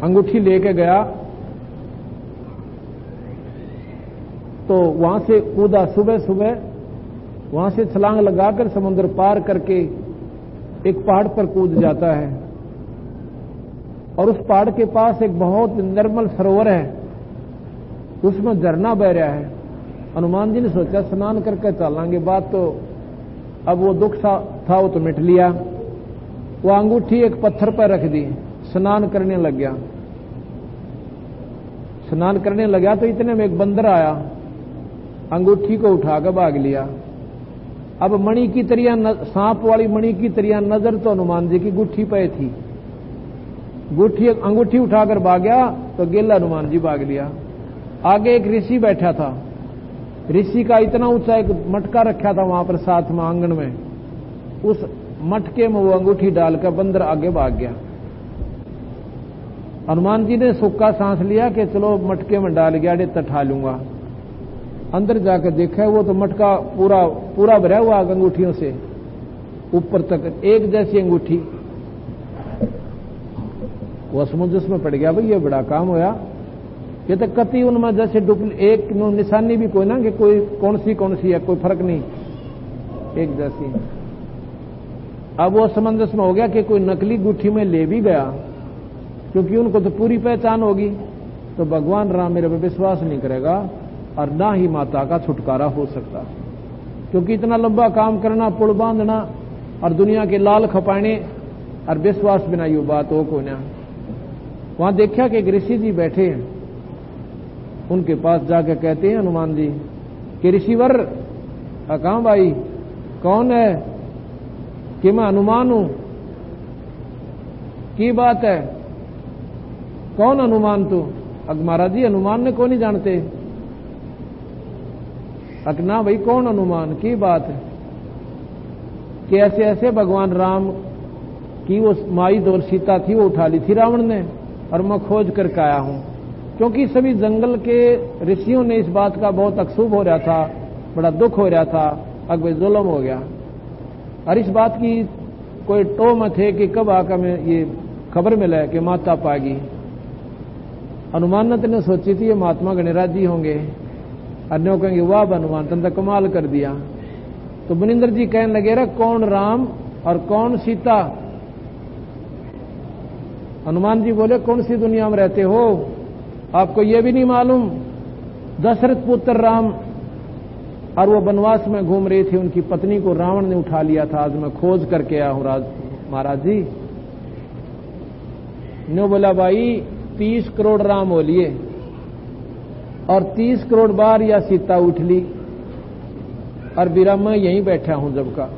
अंगूठी लेके गया तो वहां से कूदा, सुबह सुबह वहां से छलांग लगाकर समुद्र पार करके एक पहाड़ पर कूद जाता है और उस पहाड़ के पास एक बहुत निर्मल सरोवर है, उसमें झरना बह रहा है। हनुमान जी ने सोचा स्नान करके चलेंगे, बात तो अब वो दुख था वो तो मिट लिया। वो अंगूठी एक पत्थर पर रख दी, स्नान करने लग गया। स्नान करने लगा तो इतने में एक बंदर आया, अंगूठी को उठाकर भाग लिया। अब मणि की तरह, सांप वाली मणि की तरह नजर तो हनुमान जी की गुट्ठी पे थी। अंगूठी उठाकर भाग गया तो गेला हनुमान जी भाग लिया। आगे एक ऋषि बैठा था, ऋषि का इतना ऊंचा एक मटका रखा था वहां पर साथ में आंगन में, उस मटके में वो अंगूठी डालकर बंदर आगे भाग गया। हनुमान जी ने सूखा सांस लिया कि चलो मटके में डाल गया, डेता ठा लूंगा। अंदर जाकर देखा वो तो मटका पूरा भरा हुआ अंगूठियों से ऊपर तक, एक जैसी अंगूठी। वो समुद्र में पड़ गया, भाई ये बड़ा काम होया। ये तो कति उनमें जैसे एक निशानी भी कोई ना कि कोई कौन सी है, कोई फर्क नहीं, एक जैसी। अब वो समंजस में हो गया कि कोई नकली गुठी में ले भी गया, क्योंकि उनको तो पूरी पहचान होगी, तो भगवान राम मेरे पे विश्वास नहीं करेगा और ना ही माता का छुटकारा हो सकता, क्योंकि इतना लंबा काम करना, पुल बांधना और दुनिया के लाल खपाने और विश्वास बिना यू बात हो को ना। वहां देखा कि एक ऋषि जी बैठे हैं, उनके पास जाकर कहते हैं हनुमान जी कि ऋषिवर, कहां भाई, कौन है? कि मैं हनुमान हूं। की बात है, कौन हनुमान तू? अग महाराज जी हनुमान ने कौन नहीं जानते? अग ना भाई, कौन हनुमान? की बात है कि ऐसे ऐसे भगवान राम की वो माई और सीता थी, वो उठा ली थी रावण ने, और मैं खोज करके आया हूं। क्योंकि सभी जंगल के ऋषियों ने इस बात का बहुत अक्षुभ हो रहा था, बड़ा दुख हो रहा था, अब भाई जुल्म हो गया। और इस बात की कोई टो में थे कि कब आकर में ये खबर मिले कि माता पागी। हनुमान ने सोची थी ये महात्मा गणराज जी होंगे, अन्यों कहेंगे वाह हनुमान तन कमाल कर दिया। तो मुनिंदर जी कहने लगे रे, कौन राम और कौन सीता? हनुमान जी बोले, कौन सी दुनिया में रहते हो, आपको यह भी नहीं मालूम? दशरथ पुत्र राम और वो वनवास में घूम रहे थे, उनकी पत्नी को रावण ने उठा लिया था, आज मैं खोज करके आया हूं महाराज जी। ने बोला भाई 30 करोड़ राम हो लिए और 30 करोड़ बार या सीता उठ ली, और बीरा मैं यहीं बैठा हूं जब का।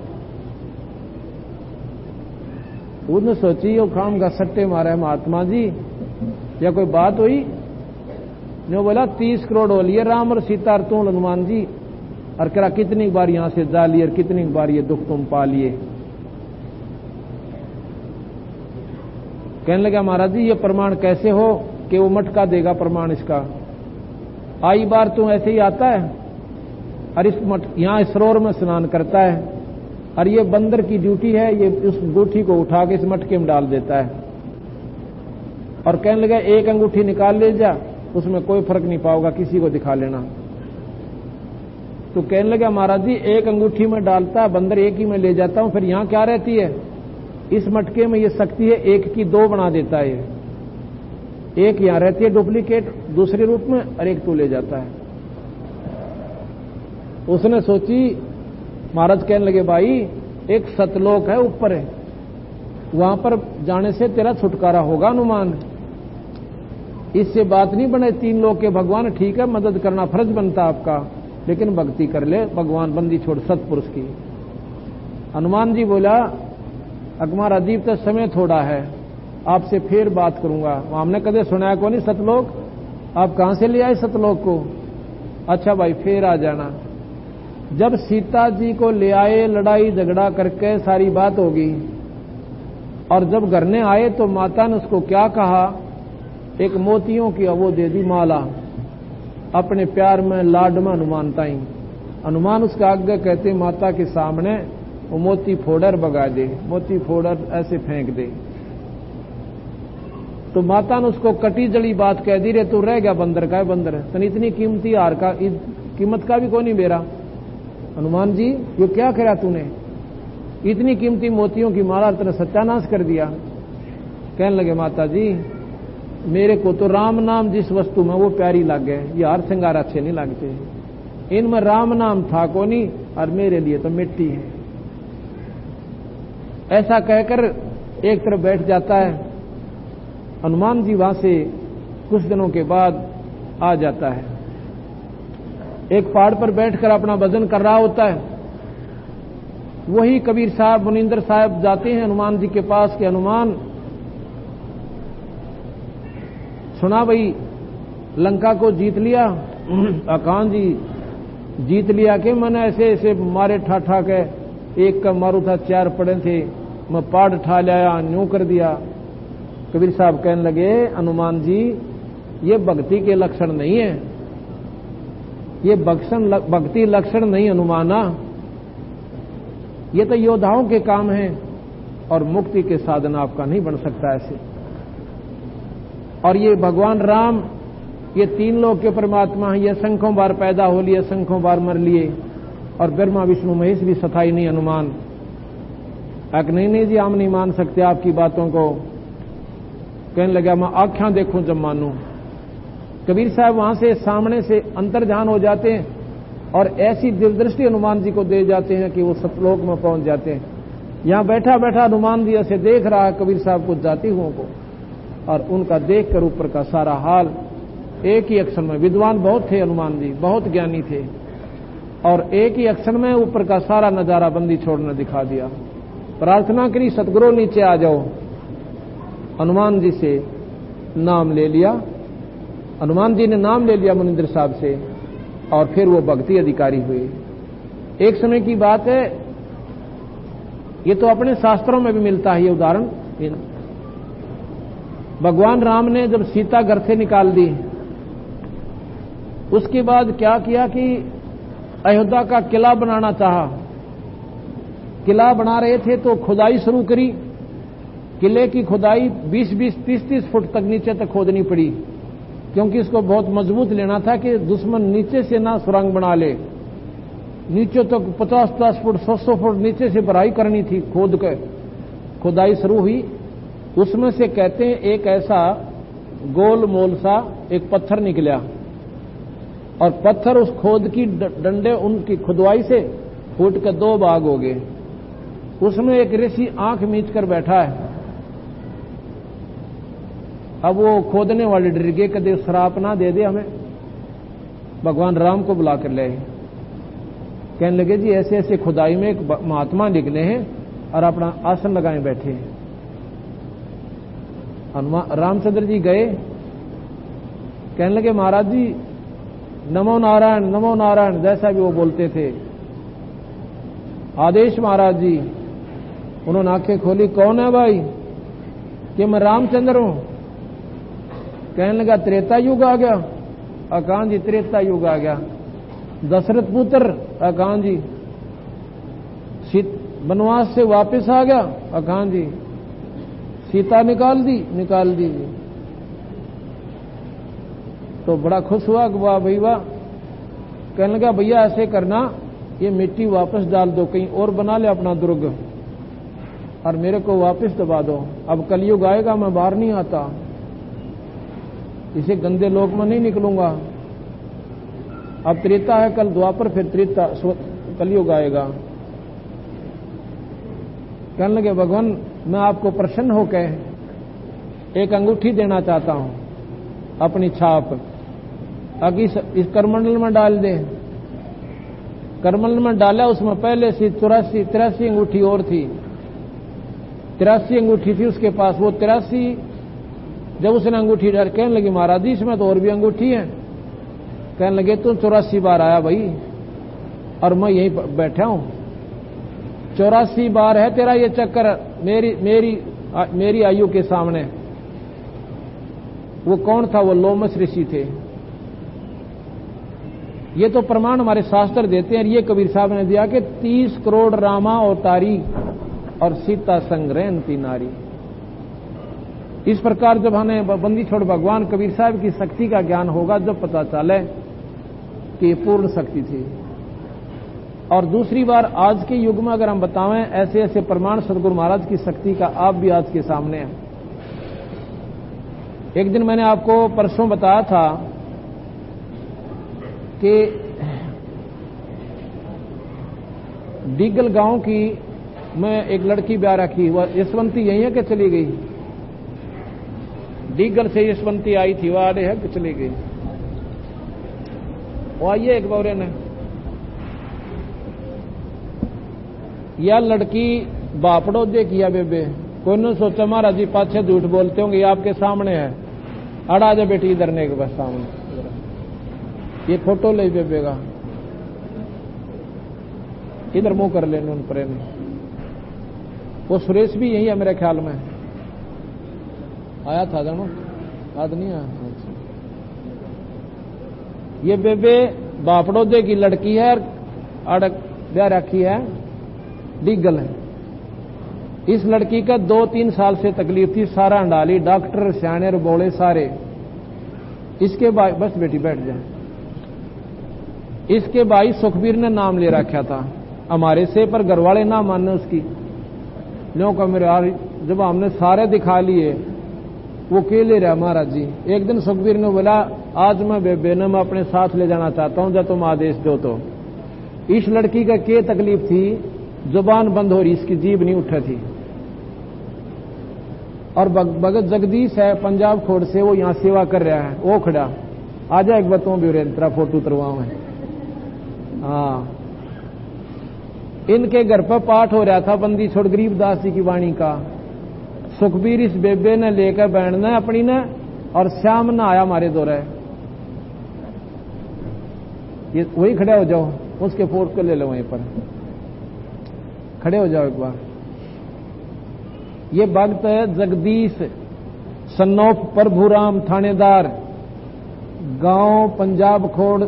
उसने सोची यो काम का सट्टे मारा है महात्मा जी, या कोई बात हुई? ने बोला 30 करोड़ हो लिए राम और सीता और तुम हनुमान जी, और करा कितनी बार यहां से जा लिए और कितनी बार ये दुख तुम पा लिए। कहने लगा महाराज जी ये प्रमाण कैसे हो कि वो मटका देगा प्रमाण इसका? आई बार तू ऐसे ही आता है और इस यहां सरोवर में स्नान करता है, और ये बंदर की ड्यूटी है, ये उस अंगूठी को उठा के इस मटके में डाल देता है। और कहने लगा एक अंगूठी निकाल ले जा, उसमें कोई फर्क नहीं पाओगा, किसी को दिखा लेना। तो कहने लगा महाराज जी एक अंगूठी में डालता बंदर, एक ही में ले जाता हूं, फिर यहां क्या रहती है? इस मटके में ये शक्ति है, एक की दो बना देता है। एक यहां रहती है डुप्लीकेट दूसरे रूप में, और एक तू ले जाता है। उसने सोची, महाराज कहने लगे भाई एक सतलोक है ऊपर है, वहां पर जाने से तेरा छुटकारा होगा हनुमान। इससे बात नहीं बने 3 लोग के भगवान, ठीक है मदद करना फर्ज बनता आपका, लेकिन भक्ति कर ले, भगवान बंदी छोड़ सतपुरुष की। हनुमान जी बोला अकमार अजीब तो समय थोड़ा है, आपसे फिर बात करूंगा। हमने कदे सुनाया को नहीं सतलोक, आप कहां से ले आए सतलोक को? अच्छा भाई फिर आ जाना। जब सीता जी को ले आए, लड़ाई झगड़ा करके सारी बात होगी, और जब घर ने आए तो माता ने उसको क्या कहा? एक मोतियों की वो दे दी माला, अपने प्यार में लाड में हनुमान ताई। हनुमान उसके आगे कहते माता के सामने वो मोती फोड़र बगा दे, मोती फोड़र ऐसे फेंक दे। तो माता ने उसको कटी जली बात कह दी, रे तू रह गया बंदर का है, बंदर है, तन इतनी कीमती हार का कीमत का भी कोई नहीं बेरा। हनुमान जी ये क्या करा तूने, इतनी कीमती मोतियों की माला तेरा सत्यानाश कर दिया। कहने लगे माता जी मेरे को तो राम नाम जिस वस्तु में वो प्यारी लग गए, ये हार श्रृंगार अच्छे नहीं लगते, इनमें राम नाम था को नहीं और मेरे लिए तो मिट्टी है। ऐसा कहकर एक तरफ बैठ जाता है। हनुमान जी वहां से कुछ दिनों के बाद आ जाता है, एक पहाड़ पर बैठकर अपना भजन कर रहा होता है। वही कबीर साहब मुनिंदर साहब जाते हैं हनुमान जी के पास कि हनुमान सुना भाई लंका को जीत लिया। अकान जी जीत लिया कि मैंने ऐसे ऐसे मारे ठा के, एक का मारू था 4 पड़े थे, मैं पहाड़ ठा लाया, न्यू कर दिया। कबीर साहब कहने लगे हनुमान जी ये भक्ति के लक्षण नहीं है, ये भक्ति लक्षण नहीं हनुमाना, ये तो योद्धाओं के काम हैं और मुक्ति के साधन आपका नहीं बन सकता ऐसे। और ये भगवान राम ये 3 लोक के परमात्मा हैं, ये संख्यों बार पैदा हो लिए, संख्यों बार मर लिए, और ब्रह्मा विष्णु महेश भी सताई नहीं हनुमान। नहीं जी हम नहीं मान सकते आपकी बातों को। कहने लगा मैं आँखें देखूं जब मानूं। कबीर साहब वहां से सामने से अंतर्ध्यान हो जाते हैं और ऐसी दिव्यदृष्टि हनुमान जी को दे जाते हैं कि वो सतलोक में पहुंच जाते हैं। यहां बैठा बैठा हनुमान जी ऐसे देख रहा है कबीर साहब को जाती हुओं को, और उनका देखकर ऊपर का सारा हाल एक ही अक्षर में, विद्वान बहुत थे हनुमान जी, बहुत ज्ञानी थे, और एक ही अक्षर में ऊपर का सारा नजारा बंदी छोड़ने दिखा दिया। प्रार्थना करी सतगुरु नीचे आ जाओ। हनुमान जी से नाम ले लिया, हनुमान जी ने नाम ले लिया मुनिंदर साहब से, और फिर वो भक्ति अधिकारी हुए। एक समय की बात है, ये तो अपने शास्त्रों में भी मिलता है ये उदाहरण। भगवान राम ने जब सीता घर से निकाल दी, उसके बाद क्या किया कि अयोध्या का किला बनाना चाहा। किला बना रहे थे तो खुदाई शुरू करी। किले की खुदाई 20-20, 30-30 फुट तक नीचे तक खोदनी पड़ी, क्योंकि इसको बहुत मजबूत लेना था कि दुश्मन नीचे से ना सुरंग बना ले। नीचे तक 50-50 फुट 100 फुट नीचे से भराई करनी थी। खोद के खुदाई शुरू हुई। उसमें से कहते हैं एक ऐसा गोल मोल सा एक पत्थर निकला, और पत्थर उस खोद की डंडे उनकी खुदवाई से फूट के 2 भाग हो गए। उसमें एक ऋषि आंख मीच कर बैठा है। अब वो खोदने वाले डर गए, कदे श्राप ना दे दे हमें। भगवान राम को बुला कर ले, कहने लगे जी ऐसे ऐसे खुदाई में एक महात्मा निकले हैं और अपना आसन लगाए बैठे हैं। रामचंद्र जी गए, कहने लगे महाराज जी नमो नारायण नमो नारायण, जैसा भी वो बोलते थे। आदेश महाराज जी। उन्होंने आंखें खोली, कौन है भाई? कि मैं रामचंद्र हूं। कहने लगा त्रेता युग आ गया। अकान जी त्रेता युग आ गया। दशरथ पुत्र। अकान जी वनवास से वापस आ गया। अकान जी सीता निकाल दी। तो बड़ा खुश हुआ कि वाह भाई वाह। कहने लगा भैया ऐसे करना, ये मिट्टी वापस डाल दो, कहीं और बना ले अपना दुर्ग, और मेरे को वापस दबा दो। अब कलयुग आएगा, मैं बाहर नहीं आता, इसे गंदे लोक में नहीं निकलूंगा। अब त्रेता है, कल द्वापर, फिर त्रेता, कलयुग आएगा। कहने लगे भगवान मैं आपको प्रसन्न होकर एक अंगूठी देना चाहता हूं, अपनी छाप, आगे इस करमंडल में डाल दे। करमंडल में डाला, उसमें पहले से 83 अंगूठी और थी। 83 अंगूठी थी उसके पास। वो 83 जब उसने अंगूठी डाल, कहने लगी महाराज जी इसमें तो और भी अंगूठी है। कहने लगे तुम 84 बार आया भाई, और मैं यहीं बैठा हूं। 84 बार है तेरा ये चक्कर मेरी आयु के सामने। वो कौन था? वो लोमस ऋषि थे। ये तो प्रमाण हमारे शास्त्र देते हैं। ये कबीर साहब ने दिया कि 30 करोड़ रामा अवतारी और सीता संग रहती नारी। इस प्रकार जब हमें बंदी छोड़ भगवान कबीर साहब की शक्ति का ज्ञान होगा, जब पता चले कि ये पूर्ण शक्ति थी। और दूसरी बार आज के युग में अगर हम बतावें, ऐसे ऐसे प्रमाण सदगुरु महाराज की शक्ति का आप भी आज के सामने है। एक दिन मैंने आपको परसों बताया था कि डीगल गांव की मैं एक लड़की ब्याह रखी, वह यशवंती यही है कि चली गई? डीगल से यशवंती आई थी, वह आड़े है कि चली गई? वो आइए एक बार ने। यह लड़की बापड़ो दे किया बेबे, कोई ने सोचा महाराज जी पाछे झूठ बोलते होंगे, ये आपके सामने है। अड़ा जा बेटी इधर ने के बस सामने, ये फोटो ले बेबे का, इधर मुंह कर लेने उन पर। वो सुरेश भी यही है मेरे ख्याल में, आया था जानो, याद नहीं आया। अच्छा, ये बेबे बापड़ोदे की लड़की है, अड़क ब्याह रखी है, डीगल है। इस लड़की का 2-3 साल से तकलीफ थी, सारा अंडाली, डॉक्टर सियाने और बोले सारे। इसके भाई, बस बेटी बैठ जाए, इसके भाई सुखबीर ने नाम ले रखा था हमारे से, पर घरवाले ना माने उसकी। लो का मेरे यार, जब हमने सारे दिखा लिए, वो केले रहा महाराज जी। एक दिन सुखबीर ने बोला, आज मैं बेबे ने मैं अपने साथ ले जाना चाहता हूं, जब तुम आदेश दो तो। इस लड़की का क्या तकलीफ थी, जुबान बंद हो रही, इसकी जीभ नहीं उठे थी। और भगत जगदीश है पंजाब खोड़ से, वो यहां सेवा कर रहा है, वो खड़ा। आ जा एक बार तुम भी तेरा फोटो उतरवाऊं है। हाँ, इनके घर पर पाठ हो रहा था बंदी छोड़ गरीबदास जी की वाणी का। सुखबीर इस बेबे ने लेकर बैठना अपनी ने, और श्याम न आया हमारे दौरे। ये वही खड़े हो जाओ, उसके फोटो को ले लो, वहीं पर खड़े हो जाओ एक बार। ये भक्त है जगदीश, सन्नौफ प्रभुराम थानेदार, गांव पंजाब खोड़,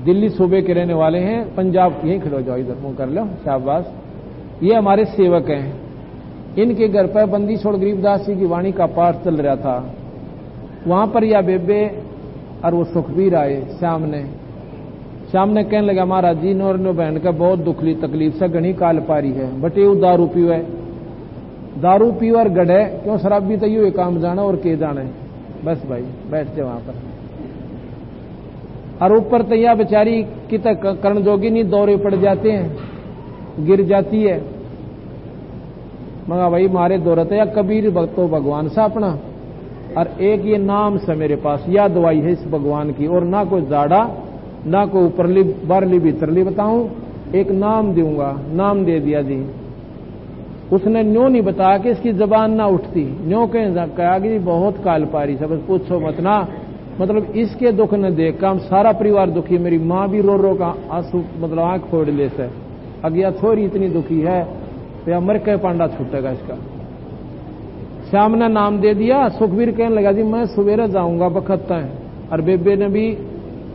दिल्ली सूबे के रहने वाले हैं। पंजाब, यहीं खड़े हो जाओ, इधर मुंह कर लो, शाबाश। ये हमारे सेवक हैं। इनके घर पर बंदी छोड़ गरीबदास जी की वाणी का पाठ चल रहा था। वहां पर यह बेबे और वो सुखबीर आए। श्याम ने कहने लगा, महाराज जी नौर नो बहन का बहुत दुखली तकलीफ से घनी काल पारी है, बटे वो दारू पीवे और गढ़े, क्यों शराबी तो यू काम जाना और के जाने। बस भाई बैठ जाओ वहां पर। और ऊपर तैया बेचारी की तक कर्ण जोगी नहीं, दौरे पड़ जाते हैं, गिर जाती है। मगा भाई मारे दौरत है, या कबीर भक्तो भगवान सा अपना, और एक ये नाम से मेरे पास, यह दवाई है इस भगवान की, और ना कोई जाड़ा ना कोई ऊपरली बारली भीतरली बताऊं, एक नाम दूंगा। नाम दे दिया जी। उसने न्यों नहीं बताया कि इसकी जबान ना उठती, न्यों कहा कि बहुत काल पारी से, बस पूछो मत ना। मतलब इसके दुख न देख का हम सारा परिवार दुखी, मेरी मां भी रो रो का आंसू मतलब आंख फोड़ ले से, अगिया छोरी इतनी दुखी है तो मर के पांडा छूटेगा इसका। श्याम ने नाम दे दिया। सुखबीर कहने लगा, जी मैं सवेरे जाऊंगा बखत है, और बेबे ने भी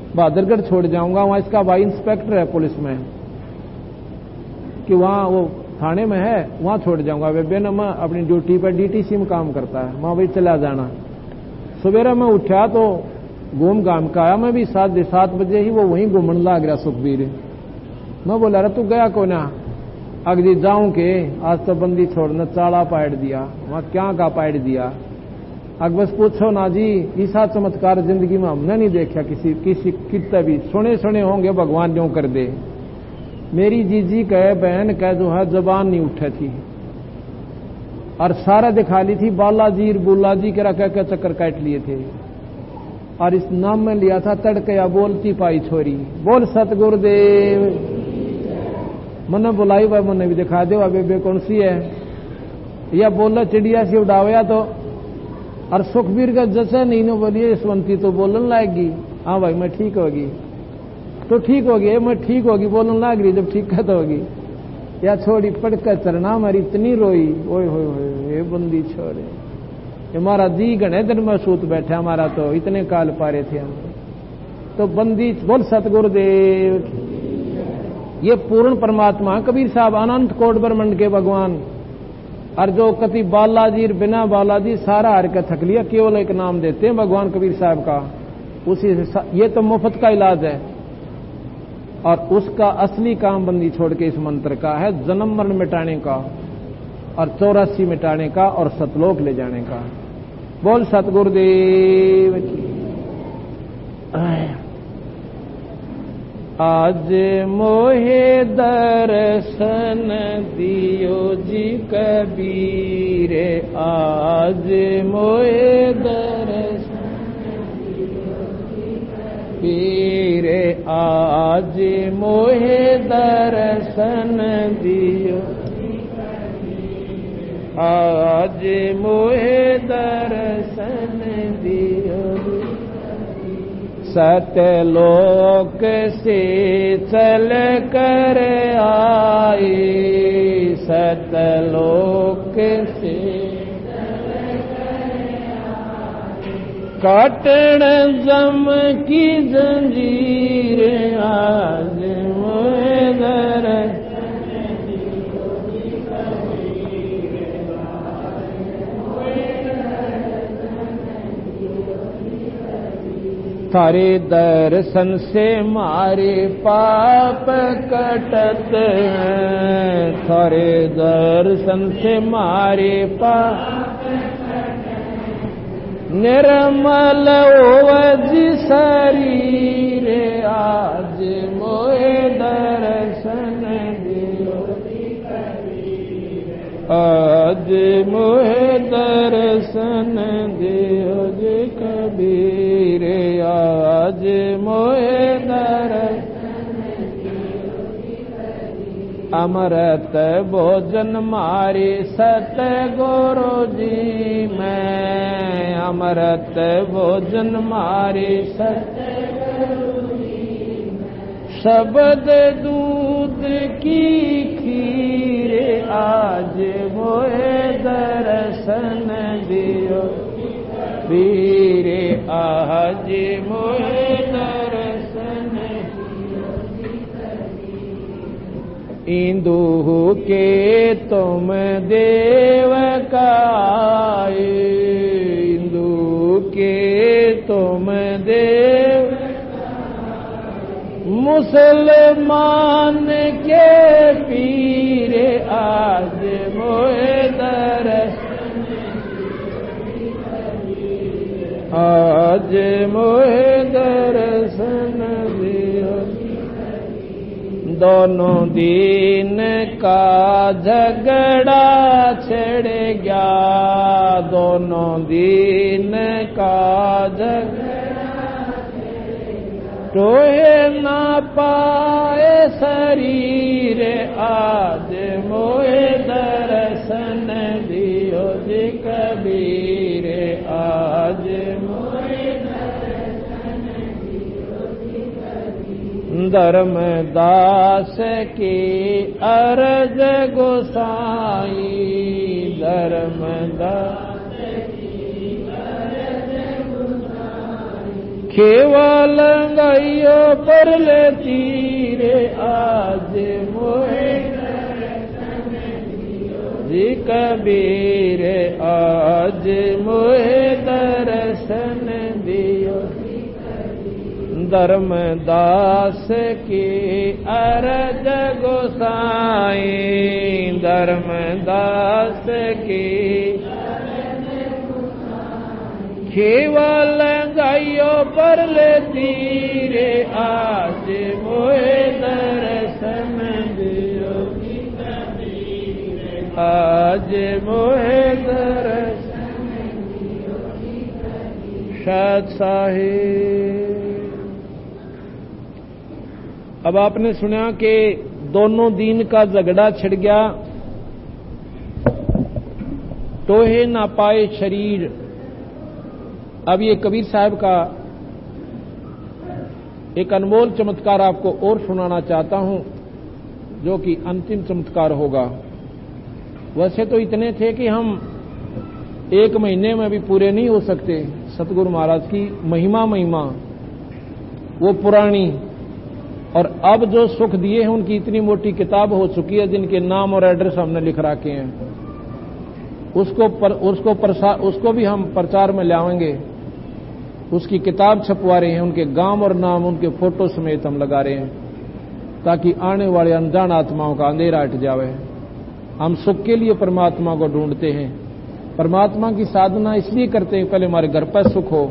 बहादुरगढ़ छोड़ जाऊंगा, वहां इसका भाई इंस्पेक्टर है पुलिस में, कि वहां वो थाने में है, वहां छोड़ जाऊंगा। बेबे ने मैं अपनी ड्यूटी पर डीटीसी में काम करता है, वहां भाई चला जाना। सवेरे मैं उठा तो घूम घाम का आया, मैं भी 7 बजे ही वो वहीं घूमने लग रहा सुखबीर। मैं बोला, अरे तू गया को ना? अगली जाऊं के आज तो बंदी छोड़ने चाला पाड़ दिया, वहां क्या का पाड़ दिया। अब बस पूछो ना जी, ऐसा चमत्कार जिंदगी में हमने नहीं देखा किसी कितने भी। सुने होंगे भगवान न्यों कर दे। मेरी जीजी कहे बहन कह जो है जबान नहीं उठे थी, और सारा दिखा ली थी, बालाजी बुल्लाजी के रख के चक्कर काट लिए थे, और इस नाम में लिया था तड़के या बोलती पाई छोरी, बोल सतगुरुदेव। मैंने बुलाई भाई, मैंने भी दिखा दे बेबे कौन सी है, या बोला चिड़िया सी उड़ावया तो। और सुखबीर का जैसे नहीं नो बोलिए यशवंती तो बोलने लाएगी, हाँ भाई मैं ठीक होगी, तो ठीक होगी, मैं ठीक होगी बोलने लग रही, जब ठीक तो होगी। या छोड़ी पड़कर चरना हमारी इतनी रोई, ओए होए बंदी छोड़े, हमारा दी गणे दिन में सूत बैठे, हमारा तो इतने काल पारे थे हम। तो बंदी बोल सतगुरुदेव। ये पूर्ण परमात्मा कबीर साहब अनंत कोट ब्रह्मांड के भगवान, और जो कति बालाजी बिना बालाजी सारा हर के थक लिया, केवल एक नाम देते हैं भगवान कबीर साहब का, उसी से ये तो मुफ्त का इलाज है। और उसका असली काम बंदी छोड़ के इस मंत्र का है जन्म मरण मिटाने का और 84 मिटाने का और सतलोक ले जाने का। बोल सतगुरुदेव की। आज मोहे दर्शन दियो जी कबीर, आज मोहे दर्शन पीर, आज मोहे दर्शन दियो, आज मोहे दर्शन दियो। सतलोक से चल कर आए, सतलोक से काटण जम की जंजीर, आज मोहे दर्शन थारे दर्शन से मारे पाप कटत, थारे दर्शन से मारे पाप निर्मल ओवज शरीर, आज मोहे दर्शन दियो, आज मोहे दर्शन दियो जी कबीर, आज मोहे दर्शन दियो जी कबीर। अमृत भोजन मारे सतगुरु जी मैं, अमृत भोजन मारे सतगुरु जी मैं, शब्द दूध की खीर, आज मोहे दर्शन दियो वीर, आज मोहे दर्शन दियो। इंदु के तुम देव काए, इंदु के तुम देव मुसलमान के पीर, आज मोहे दर्शन, आज मोहे दर्शन दियो। दोनों दिन का झगड़ा छिड़ गया, दोनों दिन का झगड़ा टोहे ना पाए शरीर, आज मोहे दर्शन दियो जी कबीर, आज मोहे दर्शन दियो जी कबीर। धर्मदास की अर्ज गोसाई, धर्मदास केवल गयो पर ले तीरे, आज मोहे दर्शन दियो जी कबीर, आज मोहे दर्शन दियो जी कबीर। धर्मदास की अर्ज गोसाई, धर्मदास की केवल गायो पर ले तीरे, आज मोहे दर्शन दियो जी कबीर, आज मोहे दर्शन दियो जी कबीर। शाद साहिब। अब आपने सुना कि दोनों दिन का झगड़ा छिड़ गया, टोहे ना पाए शरीर। अब ये कबीर साहब का एक अनमोल चमत्कार आपको और सुनाना चाहता हूं, जो कि अंतिम चमत्कार होगा। वैसे तो इतने थे कि हम एक महीने में भी पूरे नहीं हो सकते। सतगुरु महाराज की महिमा वो पुरानी, और अब जो सुख दिए हैं उनकी इतनी मोटी किताब हो चुकी है, जिनके नाम और एड्रेस हमने लिख रखे हैं। उसको भी हम प्रचार में लाएंगे। उसकी किताब छपवा रहे हैं, उनके गांव और नाम उनके फोटो समेत हम लगा रहे हैं, ताकि आने वाले अनजान आत्माओं का अंधेरा हट जावे। हम सुख के लिए परमात्मा को ढूंढते हैं, परमात्मा की साधना इसलिए करते हैं पहले हमारे घर पर सुख हो,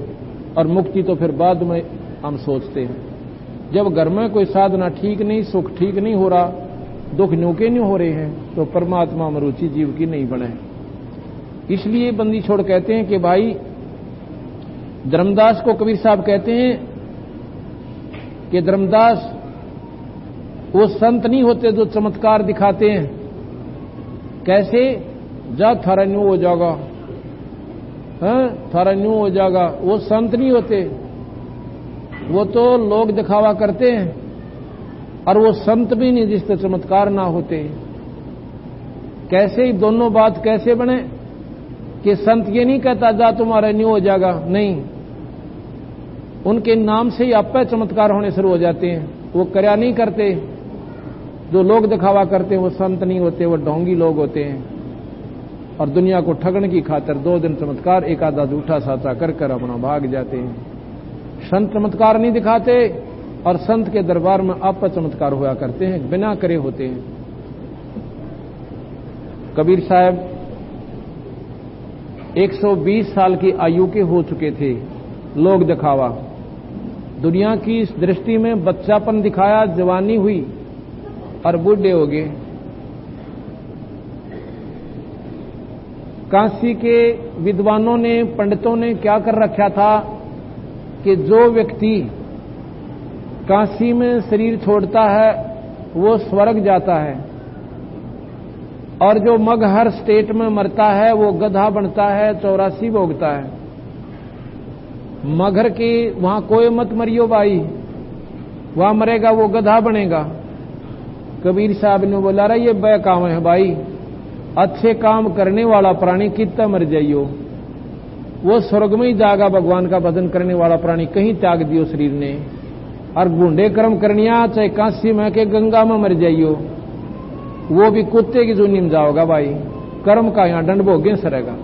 और मुक्ति तो फिर बाद में हम सोचते हैं। जब घर में कोई साधना ठीक नहीं, सुख ठीक नहीं हो रहा, दुख न्यूके नहीं हो रहे हैं, तो परमात्मा में रुचि जीव की नहीं बने। इसलिए बंदी छोड़ कहते हैं कि भाई, धर्मदास को कबीर साहब कहते हैं कि धर्मदास वो संत नहीं होते जो चमत्कार दिखाते हैं। कैसे? जा थारा न्यू हो जाएगा, थारा न्यू हो जाएगा। वो संत नहीं होते, वो तो लोग दिखावा करते हैं, और वो संत भी नहीं जिससे चमत्कार ना होते। कैसे? दोनों बात कैसे बने कि संत ये नहीं कहता जा तुम्हारा न्यू हो जाएगा, नहीं, उनके नाम से ही आप पे चमत्कार होने शुरू हो जाते हैं। वो कर्या नहीं करते, जो लोग दिखावा करते हैं वो संत नहीं होते, वो ढोंगी लोग होते हैं, और दुनिया को ठगने की खातिर 2 दिन चमत्कार एक आधा झूठा साचा कर कर अपना भाग जाते हैं। संत चमत्कार नहीं दिखाते, और संत के दरबार में आप पर चमत्कार हुआ करते हैं, बिना करे होते हैं। कबीर साहब 120 साल की आयु के हो चुके थे। लोग दिखावा, दुनिया की इस दृष्टि में बच्चापन दिखाया, जवानी हुई और बूढ़े हो गए। काशी के विद्वानों ने, पंडितों ने क्या कर रखा था कि जो व्यक्ति काशी में शरीर छोड़ता है वो स्वर्ग जाता है, और जो मगहर स्टेट में मरता है वो गधा बनता है, 84 भोगता है। मगहर की वहां कोई मत मरियो भाई, वहां मरेगा वो गधा बनेगा। कबीर साहब ने बोला रहा ये बेकाम है भाई, अच्छे काम करने वाला प्राणी कितना मर जाइयो, वो स्वर्ग में ही जागा। भगवान का भजन करने वाला प्राणी कहीं त्याग दियो शरीर ने, और गुंडे कर्म करनिया चाहे काशी में के गंगा में मर जाइयो, वो भी कुत्ते की जूनी में जाओगा भाई, कर्म का यहां दंड भोगे सरेगा।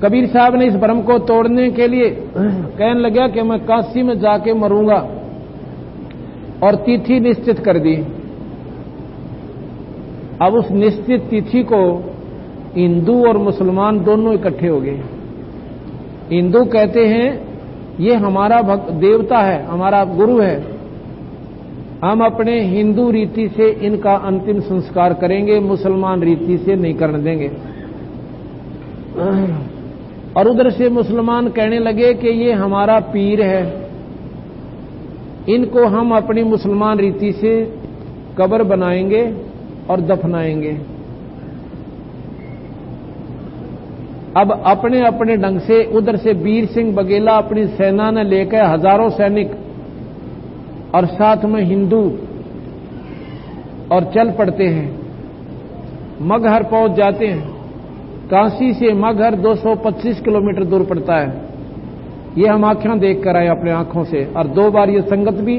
कबीर साहब ने इस भ्रम को तोड़ने के लिए कहने लगा कि मैं काशी में जाके मरूंगा, और तिथि निश्चित कर दी। अब उस निश्चित तिथि को हिंदू और मुसलमान दोनों इकट्ठे हो गए। हिंदू कहते हैं ये हमारा देवता है, हमारा गुरु है, हम अपने हिंदू रीति से इनका अंतिम संस्कार करेंगे, मुसलमान रीति से नहीं करने देंगे। और उधर से मुसलमान कहने लगे कि ये हमारा पीर है, इनको हम अपनी मुसलमान रीति से कब्र बनाएंगे और दफनाएंगे। अब अपने अपने ढंग से उधर से वीर सिंह बघेला अपनी सेना ने लेकर हजारों सैनिक और साथ में हिंदू और चल पड़ते हैं, मगहर पहुंच जाते हैं। काशी से मगहर 225 किलोमीटर दूर पड़ता है। ये हम आंखें देख कर आए अपने आंखों से, और 2 बार ये संगत भी,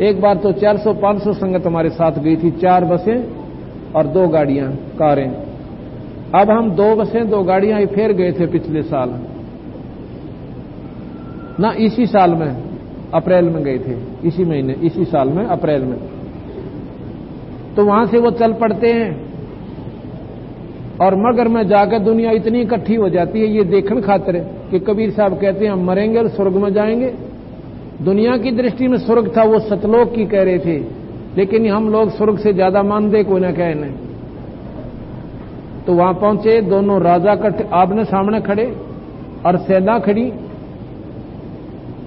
एक बार तो 400-500 संगत हमारे साथ गई थी, 4 बसें और 2 गाड़ियां, कारें। अब हम 2 बसें 2 गाड़ियां फिर गए थे पिछले साल, ना इसी साल में अप्रैल में गए थे, इसी महीने, इसी साल में अप्रैल में। तो वहां से वो चल पड़ते हैं, और मगर में जाकर दुनिया इतनी इकट्ठी हो जाती है ये देखने खातिर कि कबीर साहब कहते हैं हम मरेंगे और स्वर्ग में जाएंगे। दुनिया की दृष्टि में स्वर्ग था वो सतलोक की कह रहे थे, लेकिन हम लोग स्वर्ग से ज्यादा मानते कोई ना कहे नहीं। तो वहां पहुंचे, दोनों राजा आमने सामने खड़े और सेना खड़ी।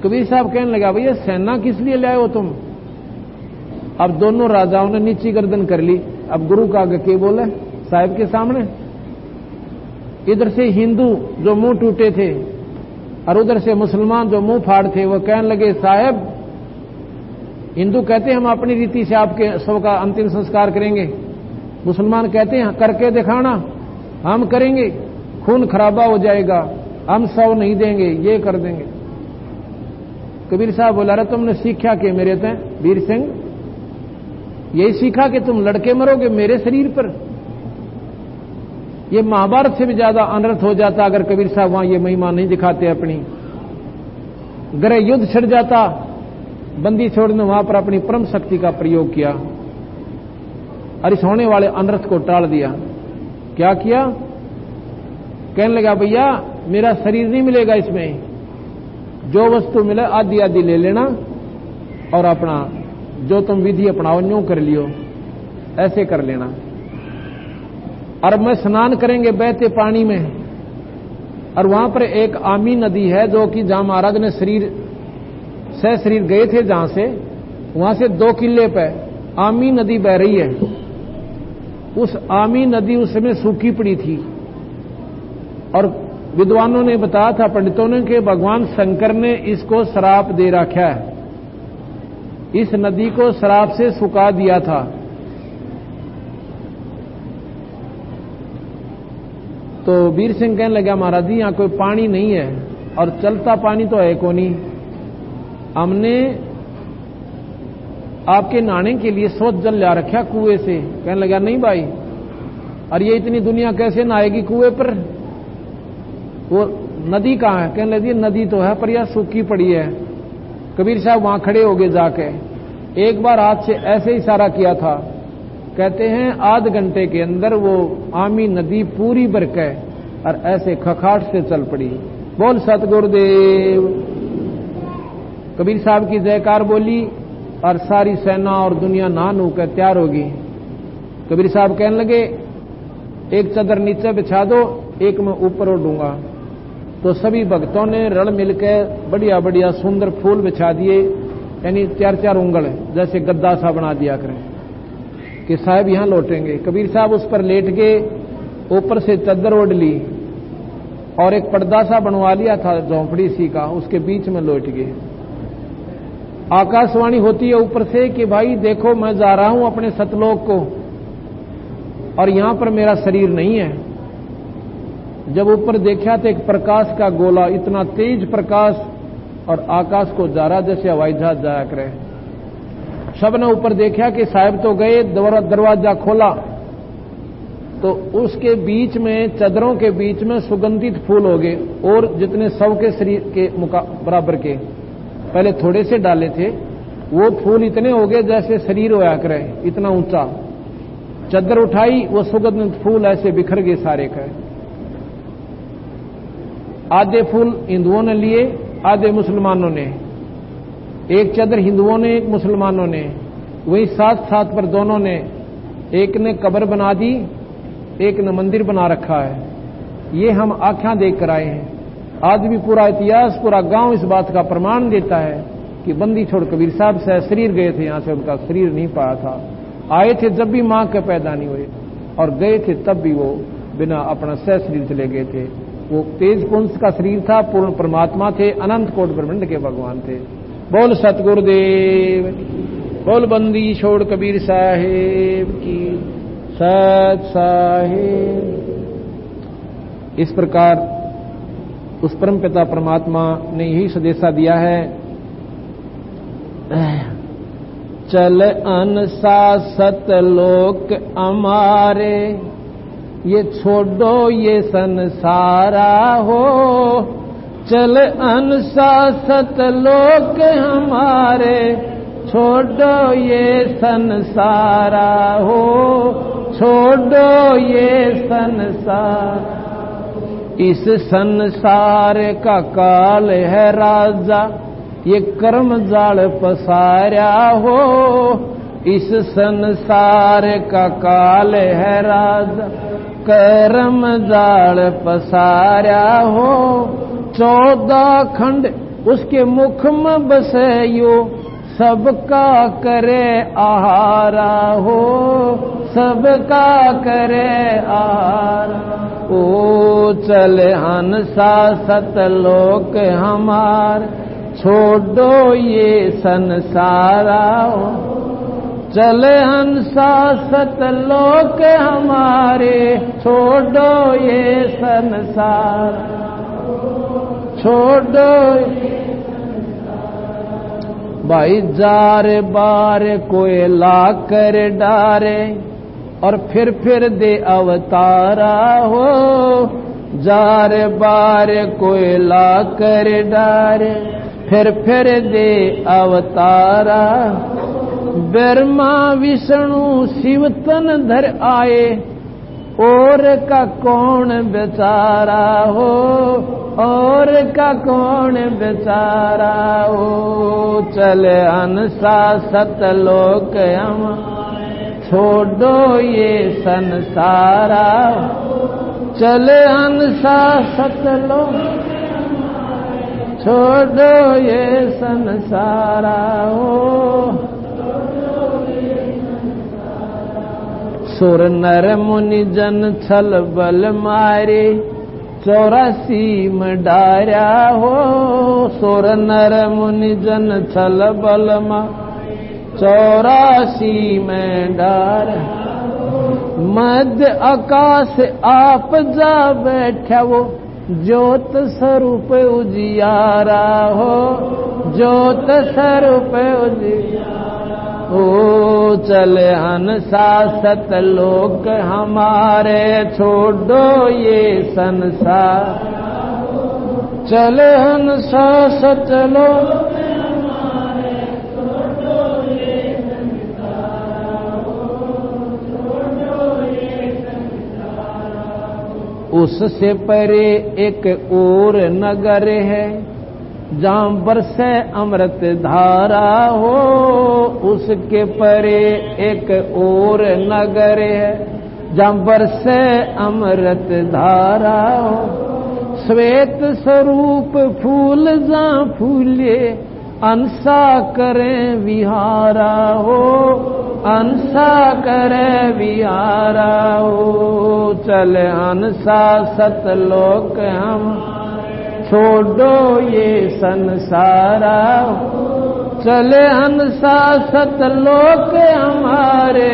कबीर साहब कहने लगा भैया सेना किस लिए लाए हो तुम? अब दोनों राजाओं ने नीची गर्दन कर ली। अब गुरु का आगे के बोले साहब के सामने। इधर से हिंदू जो मुंह टूटे थे और उधर से मुसलमान जो मुंह फाड़ थे, वो कहने लगे साहब, हिंदू कहते हैं हम अपनी रीति से आपके शव का अंतिम संस्कार करेंगे, मुसलमान कहते हैं करके दिखाना, हम करेंगे, खून खराबा हो जाएगा, हम शव नहीं देंगे, ये कर देंगे। कबीर साहब बोला रहा तुमने सीखा कि मेरे ते वीर सिंह, यही सीखा कि तुम लड़के मरोगे मेरे शरीर पर? ये महाभारत से भी ज्यादा अनर्थ हो जाता अगर कबीर साहब वहां ये महिमा नहीं दिखाते अपनी। ग्रह युद्ध छिड़ जाता, बंदी छोड़ ने वहां पर अपनी परम शक्ति का प्रयोग किया और इस होने वाले अनर्थ को टाल दिया। क्या किया? कहने लगा भैया मेरा शरीर नहीं मिलेगा, इसमें जो वस्तु मिले आधी आधी ले लेना और अपना जो तुम विधि अपनाओ न्यू कर लियो, ऐसे कर लेना। और मैं स्नान करेंगे बहते पानी में, और वहां पर एक आमी नदी है जो कि जहां महाराज ने शरीर गए थे, जहां से वहां से 2 किले पे आमी नदी बह रही है। उस आमी नदी उस समय सूखी पड़ी थी और विद्वानों ने बताया था, पंडितों ने, कि भगवान शंकर ने इसको श्राप दे रखा है, इस नदी को श्राप से सुखा दिया था। तो वीर सिंह कहने लगा महाराज जी यहां कोई पानी नहीं है और चलता पानी तो है कोनी, हमने आपके नहाने के लिए स्वच्छ जल ला रखा कुएं से। कहने लगा नहीं भाई, और ये इतनी दुनिया कैसे नहाएगी कुएं पर, वो नदी कहां है? कहने लगी नदी तो है पर यह सूखी पड़ी है। कबीर साहब वहां खड़े हो गए जाके, एक बार हाथ से ऐसे इशारा किया था, कहते हैं आध घंटे के अंदर वो आमी नदी पूरी बरके और ऐसे खखाट से चल पड़ी। बोल सतगुरुदेव। कबीर साहब की जयकार बोली और सारी सेना और दुनिया नहा कर तैयार होगी। कबीर साहब कहने लगे एक चादर नीचे बिछा दो, एक मैं ऊपर ओढ़ूंगा। तो सभी भक्तों ने रल मिलकर बढ़िया बढ़िया सुंदर फूल बिछा दिए, यानी 4-4 उंगल जैसे गद्दा सा बना दिया करें कि साहब यहां लौटेंगे। कबीर साहब उस पर लेट गए, ऊपर से चादर ओढ़ ली और एक पर्दा सा बनवा लिया था झोंपड़ी सी का, उसके बीच में लौट गए। आकाशवाणी होती है ऊपर से कि भाई देखो मैं जा रहा हूं अपने सतलोक को और यहां पर मेरा शरीर नहीं है। जब ऊपर देखा तो एक प्रकाश का गोला, इतना तेज प्रकाश, और आकाश को जा रहा जैसे हवाई जहाज जाया करे। सबने ऊपर देखा कि साहब तो गए, दरवाजा खोला तो उसके बीच में, चादरों के बीच में सुगंधित फूल हो गए, और जितने सब के शरीर के बराबर के पहले थोड़े से डाले थे, वो फूल इतने हो गए जैसे शरीर होया करे, इतना ऊंचा। चादर उठाई, वो सुगंधित फूल ऐसे बिखर गए सारे के। आधे फूल हिंदुओं ने लिए, आधे मुसलमानों ने। एक चादर हिंदुओं ने, एक मुसलमानों ने। वही साथ साथ पर दोनों ने, एक ने कब्र बना दी, एक ने मंदिर बना रखा है। ये हम आंखें देख कर आए हैं। आज भी पूरा इतिहास, पूरा गांव इस बात का प्रमाण देता है कि बंदी छोड़ कबीर साहब से शरीर गए थे, यहां से उनका शरीर नहीं पाया था। आए थे जब भी मां के पैदा नहीं हुए, और गए थे तब भी वो बिना अपना सह शरीर चले गए थे। वो तेज पुंस का शरीर था, पूर्ण परमात्मा थे, अनंत कोट ब्रह्मांड के भगवान थे। बोल सतगुरुदेव, बोल बंदी छोड़ कबीर साहेब की सत साहेब। इस प्रकार उस परम पिता परमात्मा ने यही संदेशा दिया है, चल अनसासत लोक हमारे, ये छोड़ो ये संसारा हो। चल अनसासत लोक हमारे, छोड़ो ये संसारा हो। छोड़ो ये संसार, इस संसार का काल है राजा, ये कर्म जाल पसारा हो। इस संसार का काल है राजा, कर्म जाल पसारा हो। 14 खंड उसके मुख में बसयो, सबका करे आहारा हो। सबका करे आहारा। ओ चल हंसा सतलोक हमार, छोड़ो ये संसारा हो। चल हंसा सतलोक हमारे, छोड़ो ये संसार। छोड़ो भाई जार बार कोई ला कर डारे, और फिर दे अवतारा हो, जार बार कोयला कर डारे, फिर दे अवतारा। ब्रह्मा विष्णु शिव तन धर आए, और का कौन बेचारा हो, और का कौन बेचारा हो। चले अनसा सतलोक हम, छोड़ो ये संसारा। चले अनसा सतलोक, छोड़ो ये संसारा हो। सुर नर मुनि जन छल बल मारे, 84 में डारा हो। सुर नर मुनि जन छल बल मारे, 84 में डारा। मध्य आकाश आप जा बैठा वो, ज्योत स्वरूप उजियारा हो, ज्योत स्वरूप उजियारा। ओ चले हंसा सतलोक हमारे, छोड़ो ये संसार। चले हंसा सतलोक हमारे, छोड़ो ये संसार। छोड़ो ये संसार। उससे परे एक और नगर है, जहाँ बरसे अमृत धारा हो। उसके परे एक और नगर है, जहाँ बरसे अमृत धारा हो। श्वेत स्वरूप फूल जहाँ फूले, अंसा करें विहारा हो, अंसा करें विहारा हो। चले अंसा सतलोक हम, छोड़ो ये संसारा। चले हंसा सतलोक हमारे।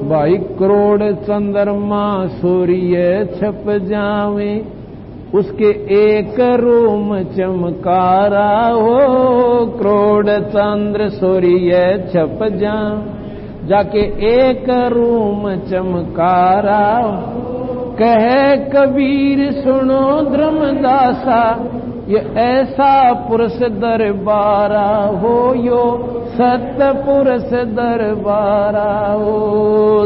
भाई करोड़ चंद्रमा सूर्य छप जावे, उसके एक रूम चमकारा हो। करोड़ चंद्र सूर्य छप जाके एक रूम चमकारा। कहे कबीर सुनो धर्मदासा, ये ऐसा पुरुष दरबारा हो, यो सत्य पुरुष दरबारा हो।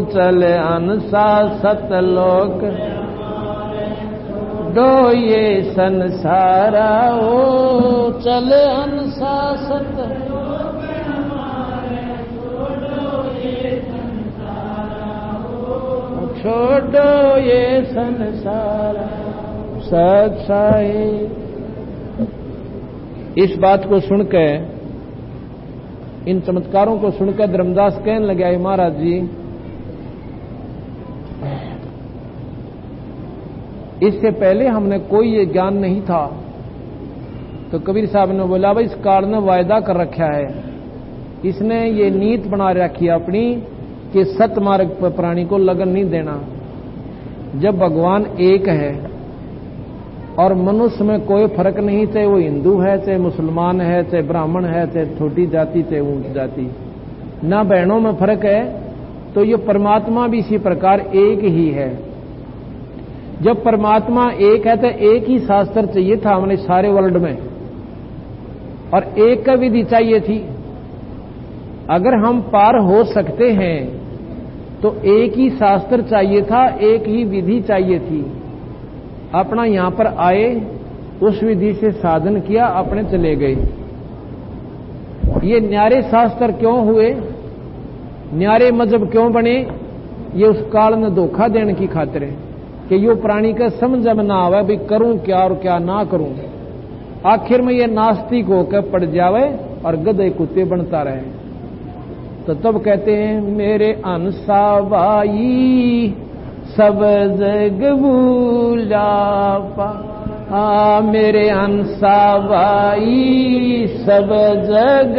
चले अनसा सतलोक, दो ये संसारा हो। चले अनसा सतलोक, छोड़ो ये संसार। सत्साई इस बात को सुनकर, इन चमत्कारों को सुनकर धर्मदास कहने लगे, महाराज जी इससे पहले हमने कोई ये ज्ञान नहीं था। तो कबीर साहब ने बोला, भाई इस काल ने वायदा कर रखा है, इसने ये नीत बना रखी है अपनी कि सत मार्ग पर प्राणी को लगन नहीं देना। जब भगवान एक है और मनुष्य में कोई फर्क नहीं, चाहे वो हिंदू है, चाहे मुसलमान है, चाहे ब्राह्मण है, चाहे छोटी जाति, चाहे ऊंच जाति, ना बहनों में फर्क है, तो ये परमात्मा भी इसी प्रकार एक ही है। जब परमात्मा एक है तो एक ही शास्त्र चाहिए था हमने सारे वर्ल्ड में, और एक का विधि चाहिए थी। अगर हम पार हो सकते हैं तो एक ही शास्त्र चाहिए था, एक ही विधि चाहिए थी। अपना यहां पर आए, उस विधि से साधन किया, अपने चले गए। ये न्यारे शास्त्र क्यों हुए, न्यारे मजहब क्यों बने? ये उस काल में धोखा देने की खातिर है कि यो प्राणी का समझ में ना आवे, भाई करूं क्या और क्या ना करूं। आखिर में ये नास्तिक होकर पड़ जावे और गधे कुत्ते बनता रहे। तो तब कहते हैं, मेरे अंसा भाई सब जग भूला पा, मेरे अंसा भाई सब जग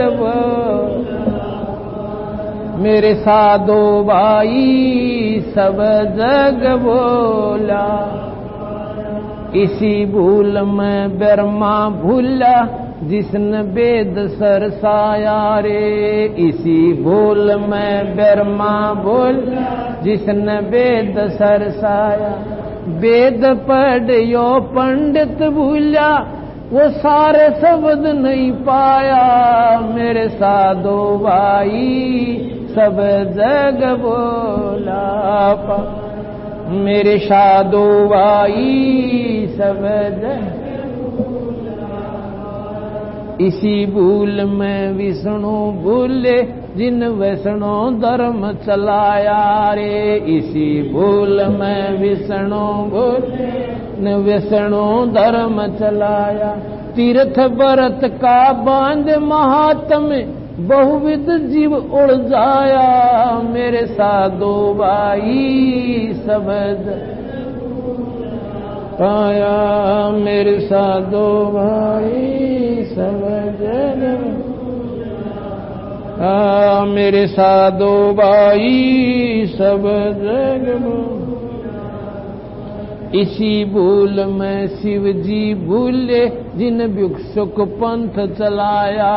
मेरे साधो भाई सब जग बोला। इसी भूल में ब्रह्मा भूला, जिसने वेद सरसाया रे, इसी भूल में ब्रह्मा बोल, जिसने वेद सरसाया। वेद पढ़ियो पंडित भूला, वो सारे शब्द नहीं पाया, मेरे साधो भाई सब जग बोला पा, मेरे साधो भाई सब जग। इसी भूल में विष्णु भूले, जिन वैष्णो धर्म चलाया रे, इसी भूल में विष्णु भूले, वैष्णो धर्म चलाया। तीर्थ व्रत का बांध महात्म, बहुविध जीव उड़ जाया, मेरे साधो भाई सब पाया, मेरे साधो भाई सब जग, मेरे साधो भाई सब जग। इसी भूल में शिव जी भूले, जिन भिक्षुक पंथ चलाया,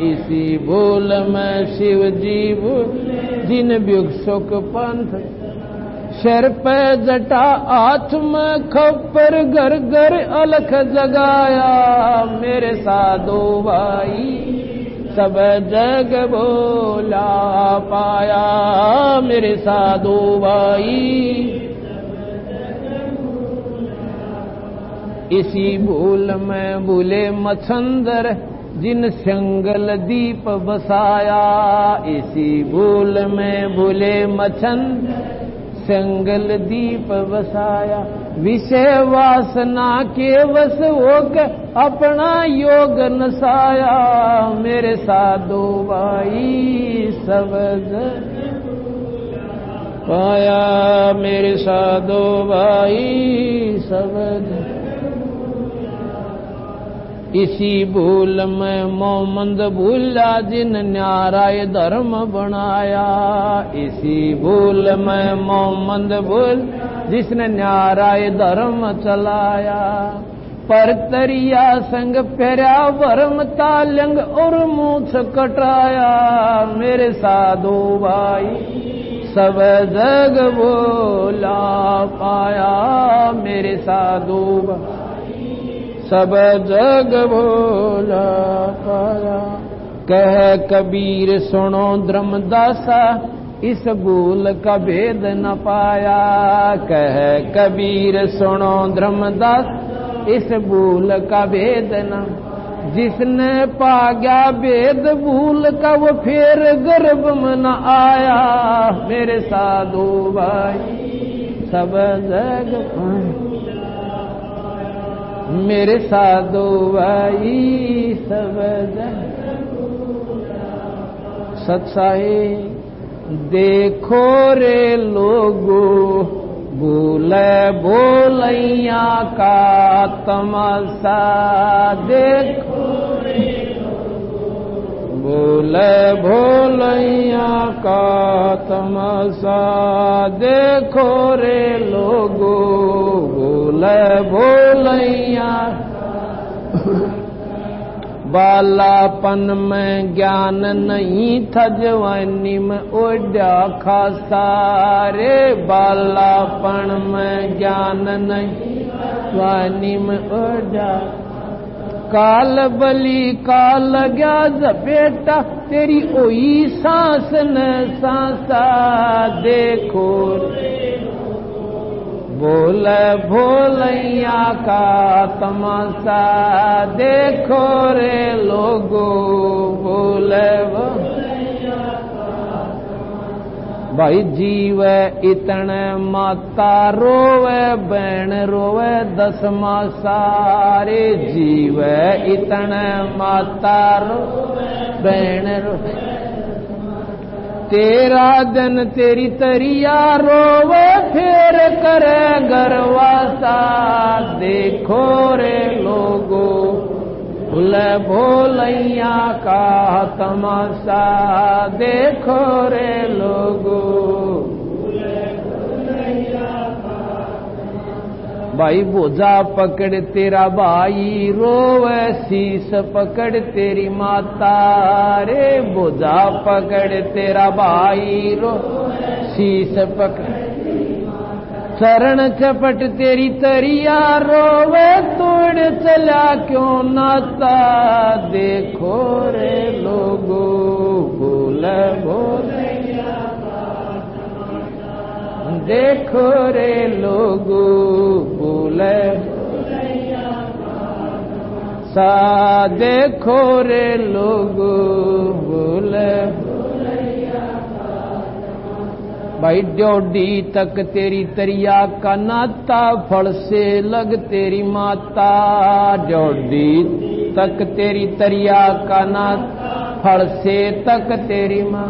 इसी भूल में शिव जी भूले, जिन भिक्षुक पंथ। सिर पे जटा हाथ में खप्पर, घर घर अलख जगाया, मेरे साधो भाई सब जग बोला पाया, मेरे साधो भाई। इसी भूल में भूले मच्छंदर, जिन संगल दीप बसाया, इसी भूल में भूले मच्छंदर, संगल दीप बसाया। विषय वासना के वश होकर अपना योग नसाया, मेरे साधो भाई सब पाया, मेरे साधो भाई सब। इसी भूल में मोमंद भूला, जिन न्याराय धर्म बनाया, इसी भूल में मोमंद भूल, जिसने न्याराय धर्म चलाया। पर तरिया संग फेरा वर्म तालंग और मूछ कटाया, मेरे साधो भाई सब जग बोला पाया, मेरे साधो भाई सब जग बोला पाया। कह कबीर सुनो धर्मदासा, इस भूल का भेद न पाया, कह कबीर सुनो धर्मदास, इस भूल का भेद न। जिसने पा गया भेद भूल का, वो फिर गर्भ में न आया, मेरे साधु भाई सब जग पाया, मेरे साधु भाई सब जग। सच्चाई देखो रे लोगो, भूले भोलैया का तमाशा देखो रे लोगो, भूले भोलैया का तमाशा देखो रे लोगो, भूले भोलैया। बालापन में ज्ञान नहीं था, जवानी में ओढ़ा खासा रे, बालापन में ज्ञान नहीं, जवानी में ओढ़ा। काल बली काल गया जपेटा, तेरी ओई सांस न सांसा देखो, बोले भोलैया का तमाशा देखो रे लोगो, बोले भोलैया का। भाई जीव इतने माता रोवे, बहन रोवे 10 मासा रे, जीव इतने माता रोवे, बहन रोवे। तेरा दिन तेरी तरिया रोवे, फिर करे गरवासा देखो रे लोगो, भूले भोलैया का तमाशा देखो रे लोगो, भूले भोलैया का। भाई भुजा पकड़ तेरा भाई रोवे शीस पकड़ तेरी माता रे भुजा पकड़ तेरा भाई रो शीस पकड़ चरण चपट तेरी तरिया रोवे तोड़ चला क्यों नाता देखो रे लोगो भूल भूल देखो रे लोगो भूल सा देखो रे लोगो भूल भाई ड्योडी तक तेरी तरिया का नाता फल से लग तेरी माता ड्योडी तक तेरी तरिया का नाता फल से तक तेरी माँ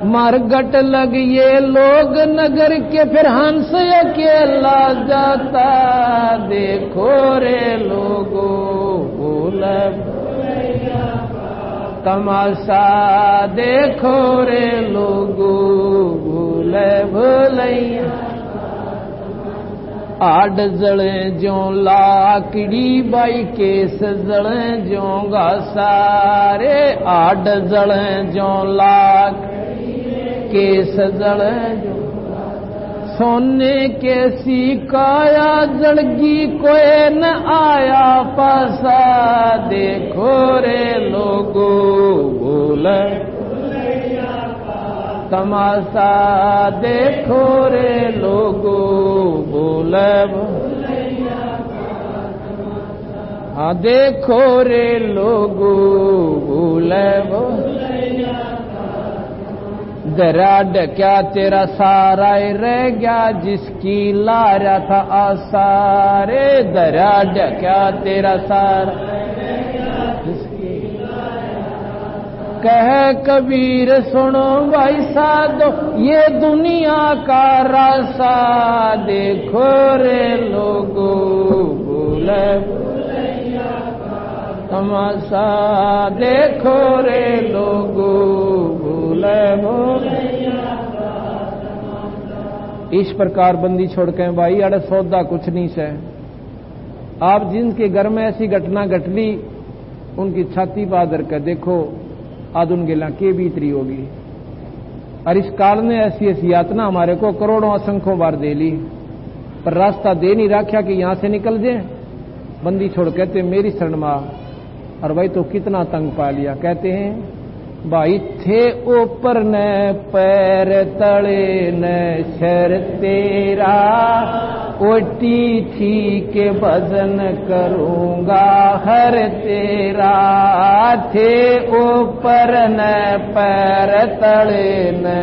मरगट लग ये लोग नगर के फिर हंस अकेला जाता देखो रे लोगो भूल तमाशा देखो रे लोगो भूल भूलैया आड जड़े जो लाकड़ी बाई केस जड़े जो घासारे आड जड़े जो लाक केस जड़े जो सोने के सिकाया जड़गी कोई न आया पासा देखो रे लोगो भूल तमाशा देखो रे लोगो भूल हाँ देखो रे लोगो भूल जरा क्या तेरा सारा रह गया जिसकी लारा था आसारे जरा क्या तेरा सारा कह कबीर सुनो भाई साधो ये दुनिया का रासा देखो रे लोगो भूल तमाशा देखो रे लोगो भूल इस प्रकार बंदी छोड़ के भाई अड़े सौदा कुछ नहीं से आप जिनके घर में ऐसी घटना घट ली उनकी छाती पादर कर देखो आज उन गिला के बीतरी होगी और इस काल ने ऐसी ऐसी यातना हमारे को करोड़ों असंख्यों बार दे ली पर रास्ता दे नहीं रखा कि यहां से निकल जाए बंदी छोड़ कहते मेरी शरण मां और भाई तो कितना तंग पा लिया कहते हैं भाई थे ऊपर न पैर तले न शर तेरा ओटी थी के भजन करूंगा हर तेरा थे ऊपर न पैर तले न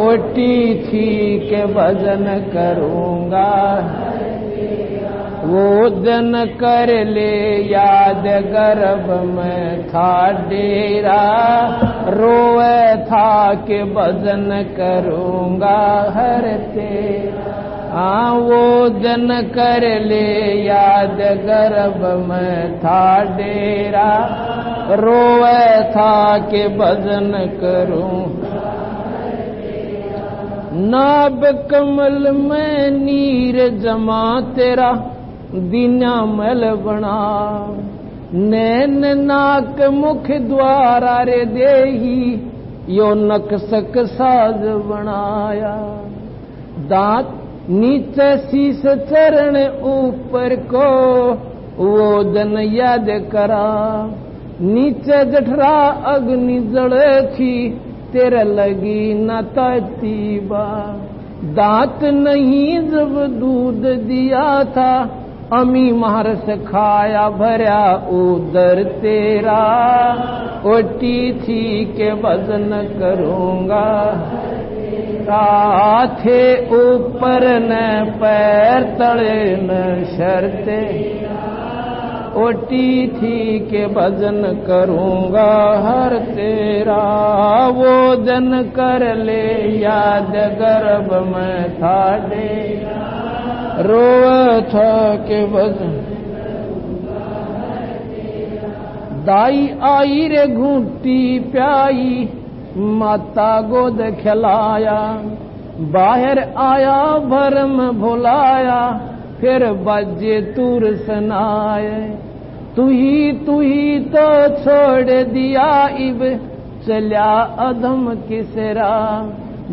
ओटी थी के भजन करूंगा वो दिन कर ले याद गर्भ में था डेरा रोए था के भजन करूंगा हर तेरा वो दिन कर ले याद गर्भ में था डेरा रोए था के भजन करूं नाभ कमल में नीर जमा तेरा दीना मल बना नैन नाक मुख द्वारा रे देही यो नक्सक साज बनाया दांत नीचे शीस चरण ऊपर को वो दिन याद करा नीचे जठरा अग्नि जड़े थी तेरे लगी न तीबा दांत नहीं जब दूध दिया था अमी महरस खाया भरा उदर तेरा ओटी थी के भजन करूंगा थे ऊपर न पैर तले न शर्ते ओटी थी के भजन करूंगा हर तेरा वो दिन कर ले याद गर्भ में था डेरा रोए था के भजन दाई आई रे घूंटी प्याई माता गोद खिलाया बाहर आया भरम भुलाया, फिर बाजे तुर सनाए। तू ही तो छोड़ दिया इब, चल्या अधम किसरा।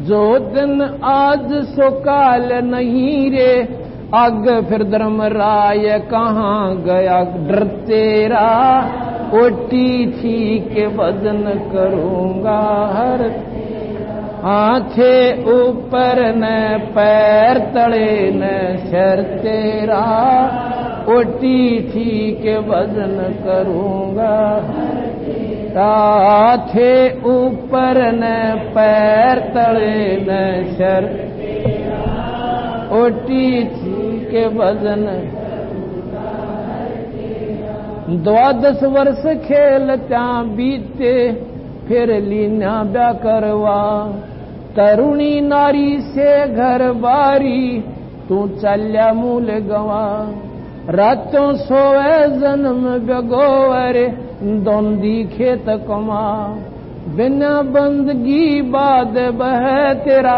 जो दिन आज सो काल नहीं रे, आग फिर धर्मराय कहाँ गया डर तेरा। ओटी थी के भजन करूंगा हर, आंखे ऊपर न पैर तले न शर तेरा। ओटी थी के भजन करूंगा, आंखे ऊपर न पैर तले न शर। ओटी थी के भजन। 12 वर्ष खेल त्या बीते, फिर लीना ब्या करवा। तरुणी नारी से घर बारी, तू चल्या मूल गवा। रातों सोए जन्म बगोवर, दोंदी खेत कमा। बिना बंदगी बाद बह तेरा,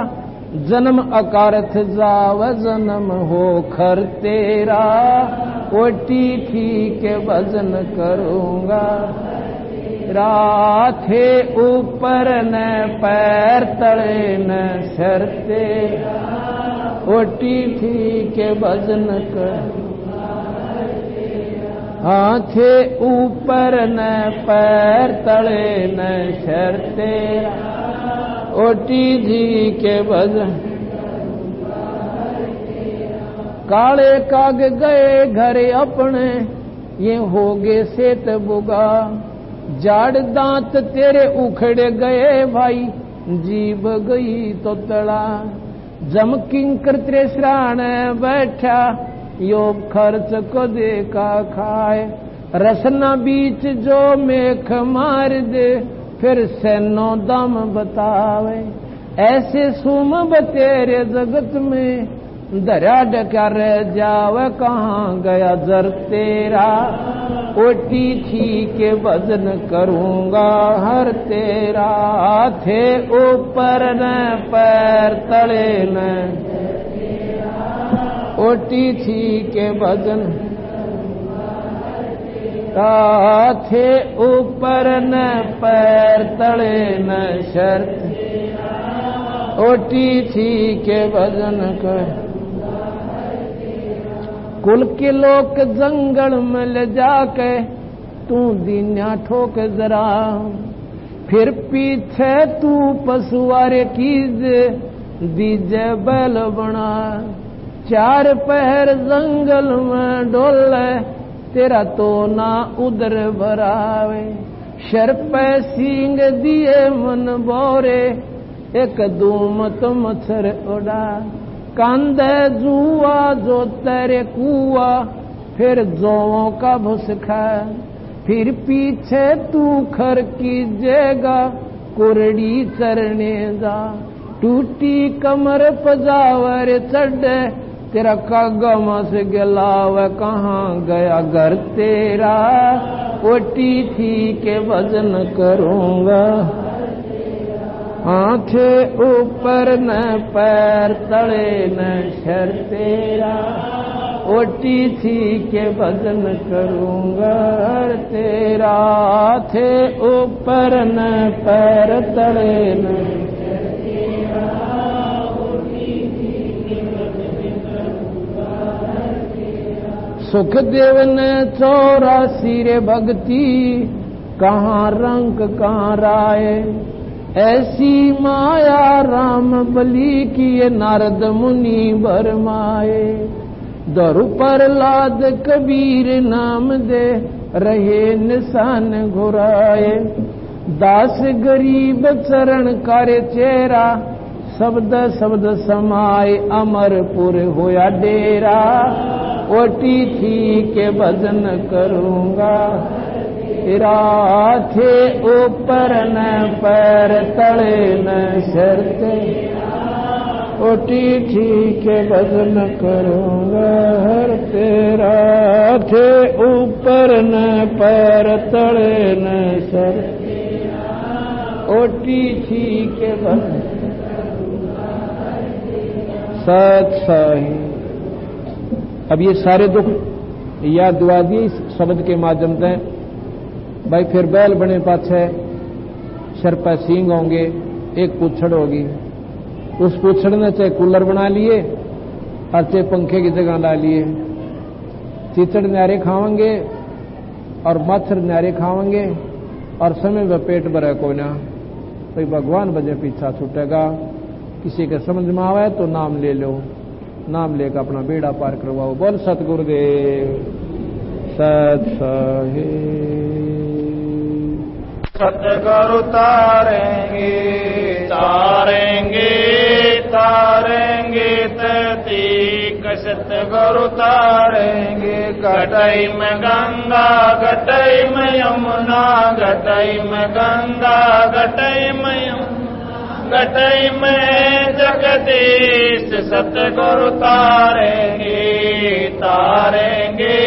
जन्म अकारथ जाव जन्म हो खर तेरा। ओटी थी के भजन करूंगा, राथे ऊपर न पैर तले न शर तेरा। ओटी थी के भजन कर, आंखे ऊपर न पैर तले न शर तेरा। ओटी थी के भजन। काले काग गए घर अपने, ये हो गए सेत बुगा। जाड़ दांत तेरे उखड़ गए भाई, जीभ गई तो तड़ा। जम किंकर तेरे श्राण बैठा, योग खर्च को देखा खाए। रसना बीच जो मेख मार दे, फिर सैनो दम बतावे। ऐसे सुम तेरे जगत में, दरिया डकर जावे कहाँ गया जर तेरा। ओटी थी के भजन करूंगा हर तेरा। थे ऊपर न पैर तले न, ओटी थी के भजन। थे ऊपर न पैर तले न शर्त, ओटी थी के भजन कर। कुल के लोग जंगल में ले जाके, तू दीन्या ठोक जरा। फिर पीछे तू पशुआरे कीज, दीजे बैल बना। 4 पहर जंगल में डोले, तेरा तो ना उधर भरावे। शर पे सींग दिए मन बोरे, एक दूमत मच्छर उड़ा। कांदे जुआ जो तेरे कुआ, फिर जों का भुस खा। फिर पीछे तू खर कीजेगा, कुरड़ी चरने जा। टूटी कमर पजावर चढ़े, तेरा कागम से गलाव कहाँ गया घर तेरा। ओटी थी के भजन करूंगा, आंखे ऊपर न पैर तले न शर तेरा। ओटी थी के भजन करूंगा हर तेरा। आंखे ऊपर न पैर तले न, सुखदेव ने 84 रे भक्ति, कहाँ रंग कहाँ राय। ऐसी माया राम बलि की, नारद मुनि भरमाए। दरु पर लाद कबीर नाम दे, रहे निशान घुराए। दास गरीब चरण कार्य चेरा, शब्द शब्द समाए अमरपुर होया डेरा। ओटी थी के भजन करूंगा, तेरा थे ऊपर न पैर तले न शर्ते। ओटी थी के भजन करूंगा हर तेरा। थे ऊपर न पैर तले न शर्ते। ओटी थी के भजन। सत सही। अब ये सारे दुख याद दिवा दिए इस शब्द के माध्यम से। भाई फिर बैल बने पाछे सर पर सींग होंगे, एक पूछड़ होगी, उस पूछड़ ने चाहे कूलर बना लिए और चाहे पंखे की जगह ला लिए। चीचड़ न्यारे खावेंगे और मच्छर न्यारे खावेंगे और समय में पेट भरे को ना। भाई भगवान बजे पीछा छूटेगा। किसी के समझ में आवे तो नाम ले लो, नाम लेकर अपना बेड़ा पार करवाओ। बोल सतगुरुदेव सत सहे। सतगुरु तारेंगे तारेंगे तारेंगे तीक। सतगुरु तारेंगे घटाई में गंगा घटाई में यमुना घटाई में गंगा घटाई में यमुना घटाई में जगदीश। सतगुरु तारेंगे तारेंगे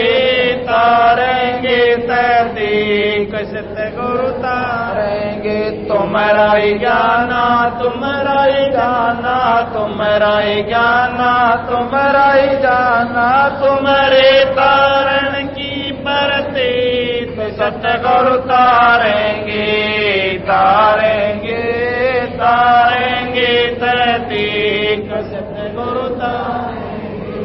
तारेंगे तीक। सतगुरु तारेंगे तुम्हारा ही ज्ञाना तुम्हारा ही ज्ञाना तुम्हारा ही ज्ञाना तुम्हारा ही जाना तुम्हारे तारण की परते। सतगुरु तारेंगे तारेंगे तारेंगे तीक। सतगुरु तारेंगे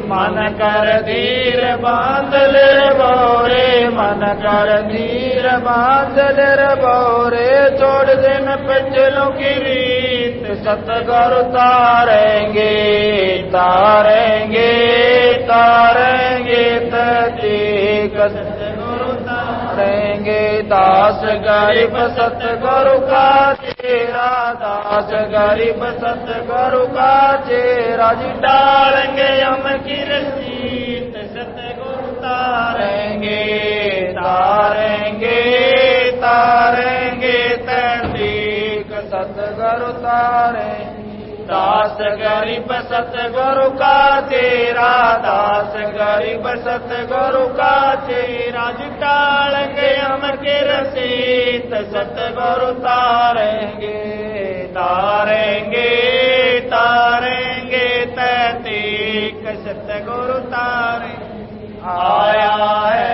मन कर धीर बांध ले बोरे मन कर धीर बांध ले बोरे। छोड़ दिन पिछलों की रीत। सतगुरु तारेंगे तारेंगे तारेंगे तीक। सतगुरु तारेंगे दास गरीब सतगुरु का चेहरा दास गरीब सतगुरु का चेहरा। जी डालेंगे हम की रसीद। सतगुरु तारेंगे तारेंगे तारेंगे तीक। सतगुरु तारेंगे दास गरीब सतगुरु का चेहरा दास गरीब सतगुरु का चेहरा। जी डालेंगे हम के रसीद। सतगुरु तारेंगे तारेंगे तारेंगे तीक। सतगुरु तारेंगे आया है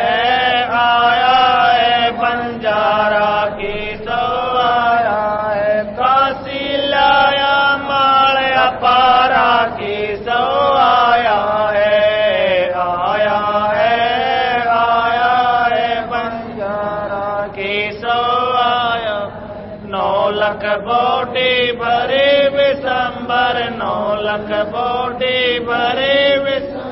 बंजारा की सो आया है। काशी लाया माया पारा की सो आया है बंजारा की सो आया। 9 लाख बोटी भरे विशंबर 9 लाख बोटी भरे विशंबर।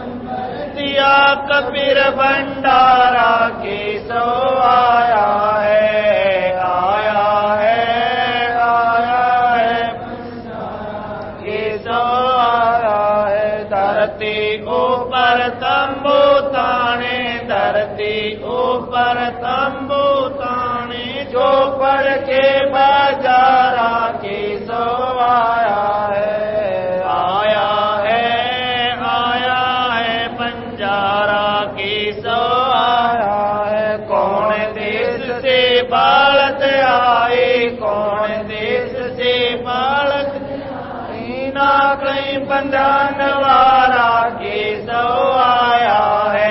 दिया कबीर भंडारा की सो आया है की सो आया है। धरती ऊपर तंबू ताने धरती ऊपर तंबू ताने। चौपड़ के बाजारा की सो आया है बंजारा की सो आया है। कौन देश से बालत आई कौन देश से बालत आई। ना कहीं बंधन वाला की सो आया है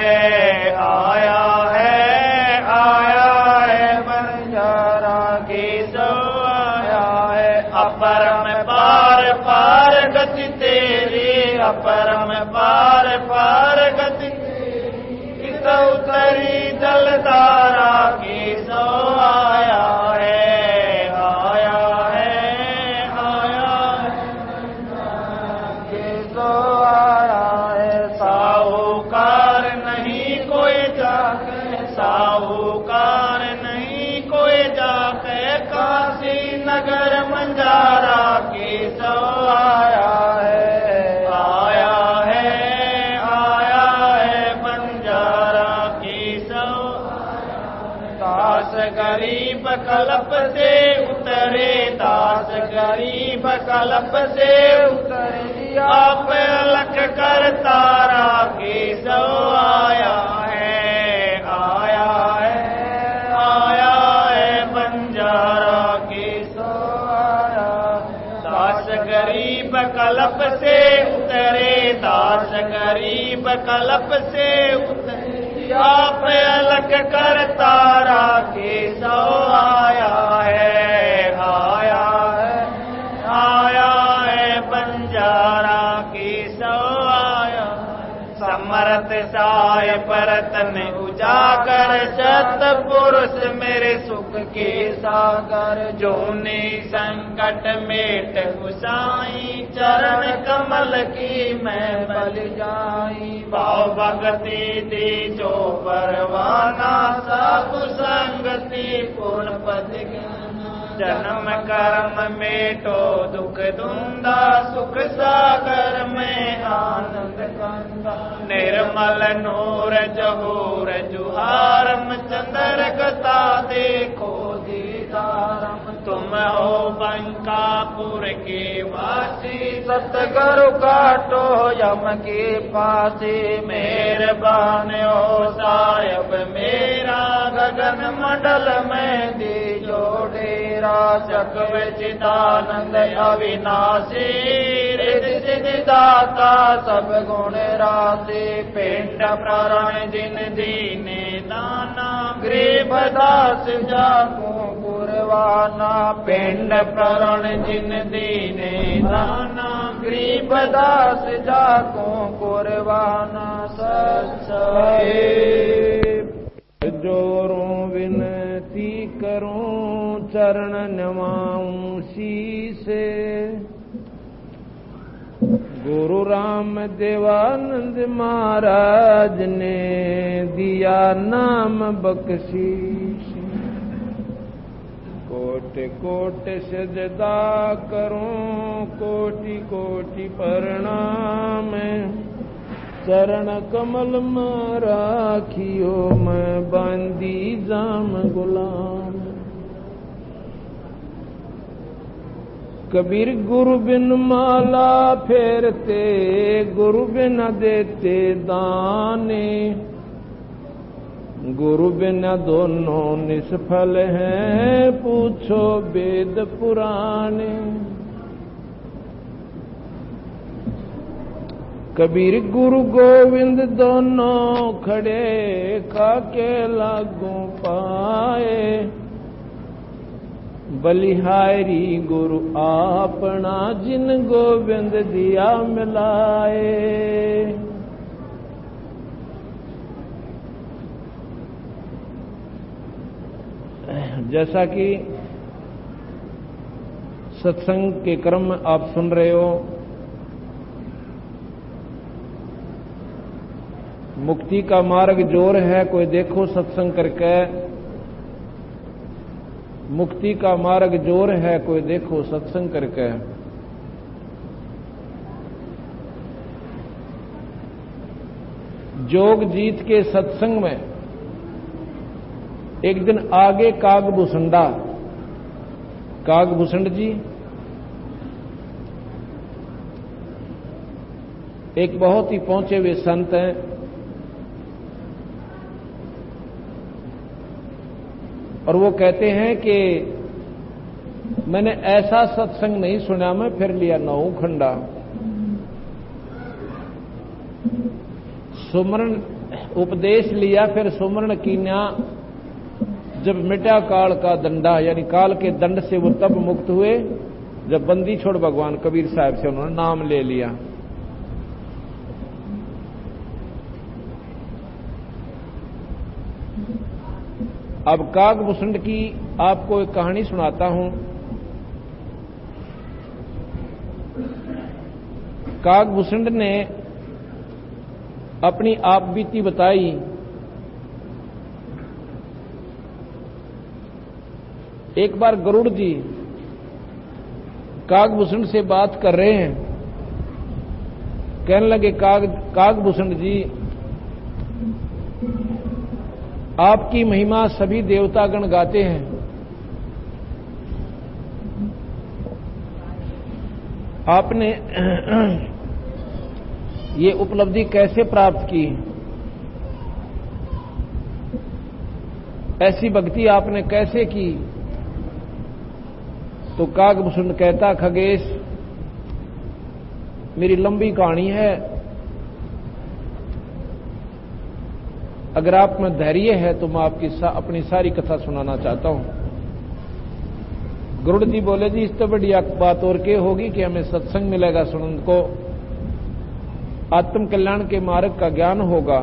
बंजारा की सो आया है। अपरम पार पार गति तेरी अपरम पार पार गति तेरी। उतरी जलधारा की सो आया है की सो आया है। साहूकार नहीं कोई जाके साहूकार नहीं कोई जाके। काशी नगर मंजारा की सो आया है बंजारा की सो। दास गरीब कल्प से उतरे दास गरीब कल्प से उतरे। आप अलख कर तारा की सो आया है बंजारा की सो आया। दास गरीब कल्प से उतरे दास गरीब कल्प से उतरे आप अलग कर तारा के सो आया है बंजारा के सो आया समर्थ साय परतन उजागर सतपुरुष मेरे सुख के सागर जोने संकट मेट गुसाई चरण कमल की मैं बल जाई भाव भगति दी जो परवाना सब संगति पूर्ण पद जन्म कर्म मेटो दुख धुंधा सुख सागर में आनंद कंदा निर्मल नूर जहूर जुहारम चंद्र गता देखो दीदारम तुम हो बंकापुर के वासी सतगुरु काटो यम के पासे मेहरबान हो साहिब मेरा गगन मंडल में दे जोड़ेरा चक्र चिदानंद अविनाशी रिद्धि सिद्धि दाता सब गुण राशि पिंड प्राण जिन दीने दाना गरीब दास जाको गुरवाना पिंड प्राण जिन दीने दाना गरीब दास जाको गुरवाना सत्संग जोरों विनती करूं चरण नवाऊं शीसे गुरु राम देवानंद महाराज ने दिया नाम बख्शीश कोटि कोटि सजदा करूं कोटि कोटि प्रणाम चरण कमल में राखियो मैं बांदी जाम गुलाम कबीर गुरु बिन माला फेरते गुरु बिन देते दाने गुरु बिना दोनों निष्फल हैं पूछो वेद पुराने कबीर गुरु गोविंद दोनों खड़े खाके लागू पाए बलिहारी गुरु आपना जिन गोविंद दिया मिलाए जैसा कि सत्संग के क्रम में आप सुन रहे हो मुक्ति का मार्ग जोर है कोई देखो सत्संग करके मुक्ति का मार्ग जोर है कोई देखो सत्संग करके जोग जीत के सत्संग में एक दिन आगे कागभूषण जी एक बहुत ही पहुंचे हुए संत हैं और वो कहते हैं कि मैंने ऐसा सत्संग नहीं सुना मैं फिर लिया 9 खंडा सुमरण उपदेश लिया फिर सुमरण कीन्या जब मिटा काल का दंडा यानी काल के दंड से वो तब मुक्त हुए जब बंदी छोड़ भगवान कबीर साहब से उन्होंने नाम ले लिया। अब कागभूषण की आपको एक कहानी सुनाता हूं। कागभूषण ने अपनी आप बीती बताई। एक बार गरुड़ जी कागभूषण से बात कर रहे हैं, कहने लगे कागभूषण जी आपकी महिमा सभी देवतागण गाते हैं, आपने ये उपलब्धि कैसे प्राप्त की, ऐसी भक्ति आपने कैसे की। तो कागभूषण कहता खगेश मेरी लंबी कहानी है, अगर आप में धैर्य है तो मैं आपकी अपनी सारी कथा सुनाना चाहता हूं। गुरुड़ जी बोले, जी इस तो बढ़िया बात और क्या होगी कि हमें सत्संग मिलेगा, सुनने को आत्म कल्याण के मार्ग का ज्ञान होगा।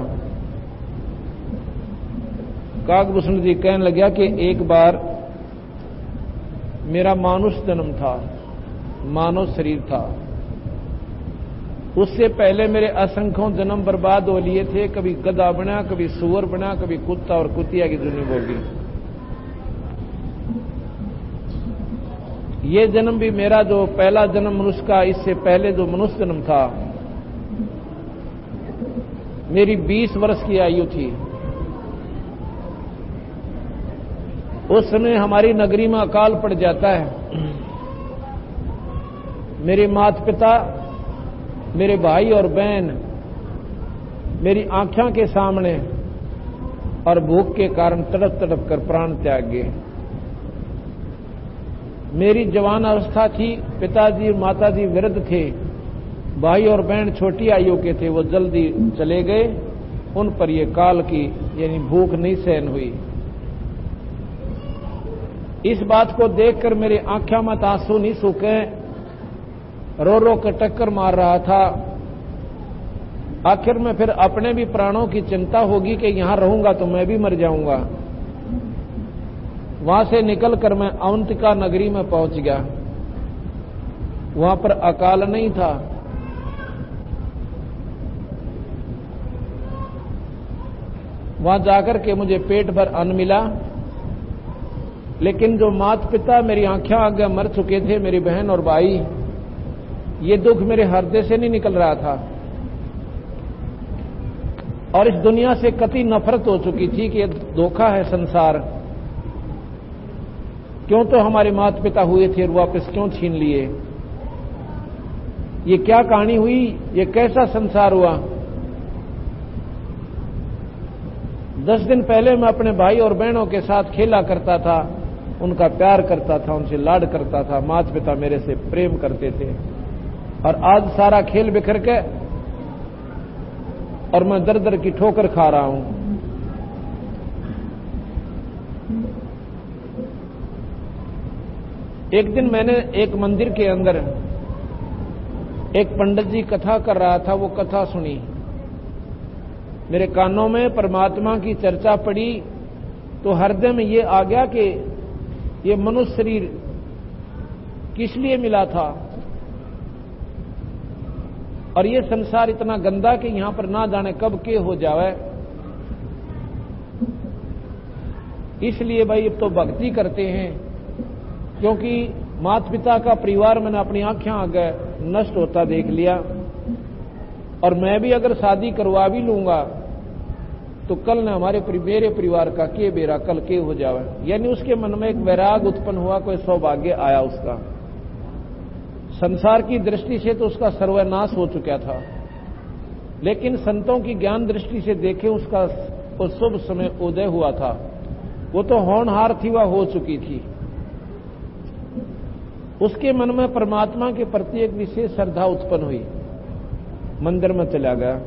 काकभूषण जी कहने लगा कि एक बार मेरा मानुष जन्म था, मानव शरीर था। उससे पहले मेरे असंख्यों जन्म बर्बाद हो लिए थे। कभी गधा बना, कभी सुअर बना, कभी कुत्ता और कुतिया की दुनिया बोली। ये जन्म भी मेरा जो पहला जन्म मनुष्य का, इससे पहले जो मनुष्य जन्म था, मेरी 20 वर्ष की आयु थी। उस समय हमारी नगरी में अकाल पड़ जाता है। मेरे माता पिता, मेरे भाई और बहन मेरी आंखों के सामने और भूख के कारण तड़प तड़प कर प्राण त्याग गए। मेरी जवान अवस्था थी, पिताजी और माताजी वृद्ध थे, भाई और बहन छोटी आयु के थे, वो जल्दी चले गए। उन पर ये काल की यानी भूख नहीं सहन हुई। इस बात को देखकर मेरी आंखों में आंसू नहीं सूखे, रो रो कर टक्कर मार रहा था। आखिर में फिर अपने भी प्राणों की चिंता होगी कि यहां रहूंगा तो मैं भी मर जाऊंगा। वहां से निकलकर मैं अवंतिका नगरी में पहुंच गया। वहां पर अकाल नहीं था। वहां जाकर के मुझे पेट भर अन्न मिला, लेकिन जो माता पिता मेरी आंखें आगे मर चुके थे, मेरी बहन और भाई, ये दुख मेरे हृदय से नहीं निकल रहा था। और इस दुनिया से कति नफरत हो चुकी थी कि ये धोखा है संसार। क्यों तो हमारे माता पिता हुए थे और वापस क्यों छीन लिए? ये क्या कहानी हुई? ये कैसा संसार हुआ? 10 दिन पहले मैं अपने भाई और बहनों के साथ खेला करता था, उनका प्यार करता था, उनसे लाड करता था, माता पिता मेरे से प्रेम करते थे। और आज सारा खेल बिखर के और मैं दर दर की ठोकर खा रहा हूं। एक दिन मैंने एक मंदिर के अंदर एक पंडित जी कथा कर रहा था, वो कथा सुनी। मेरे कानों में परमात्मा की चर्चा पड़ी तो हृदय में ये आ गया कि ये मनुष्य शरीर किस लिए मिला था और ये संसार इतना गंदा कि यहां पर ना जाने कब के हो जावे। इसलिए भाई अब तो भक्ति करते हैं, क्योंकि माता पिता का परिवार मैंने अपनी आंखें आगे नष्ट होता देख लिया। और मैं भी अगर शादी करवा भी लूंगा तो कल न मेरे परिवार का के बेरा कल के हो जावे। यानी उसके मन में एक वैराग उत्पन्न हुआ, कोई सौभाग्य आया उसका। संसार की दृष्टि से तो उसका सर्वनाश हो चुका था, लेकिन संतों की ज्ञान दृष्टि से देखे उसका शुभ समय उदय हुआ था। वो तो होनहार थी, वह हो चुकी थी। उसके मन में परमात्मा के प्रति एक विशेष श्रद्धा उत्पन्न हुई। मंदिर में चला गया।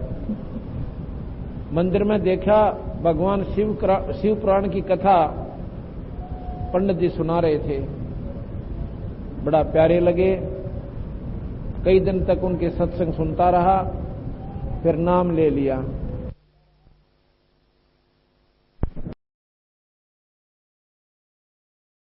मंदिर में देखा भगवान शिव पुराण की कथा पंडित जी सुना रहे थे, बड़ा प्यारे लगे। कई दिन तक उनके सत्संग सुनता रहा, फिर नाम ले लिया।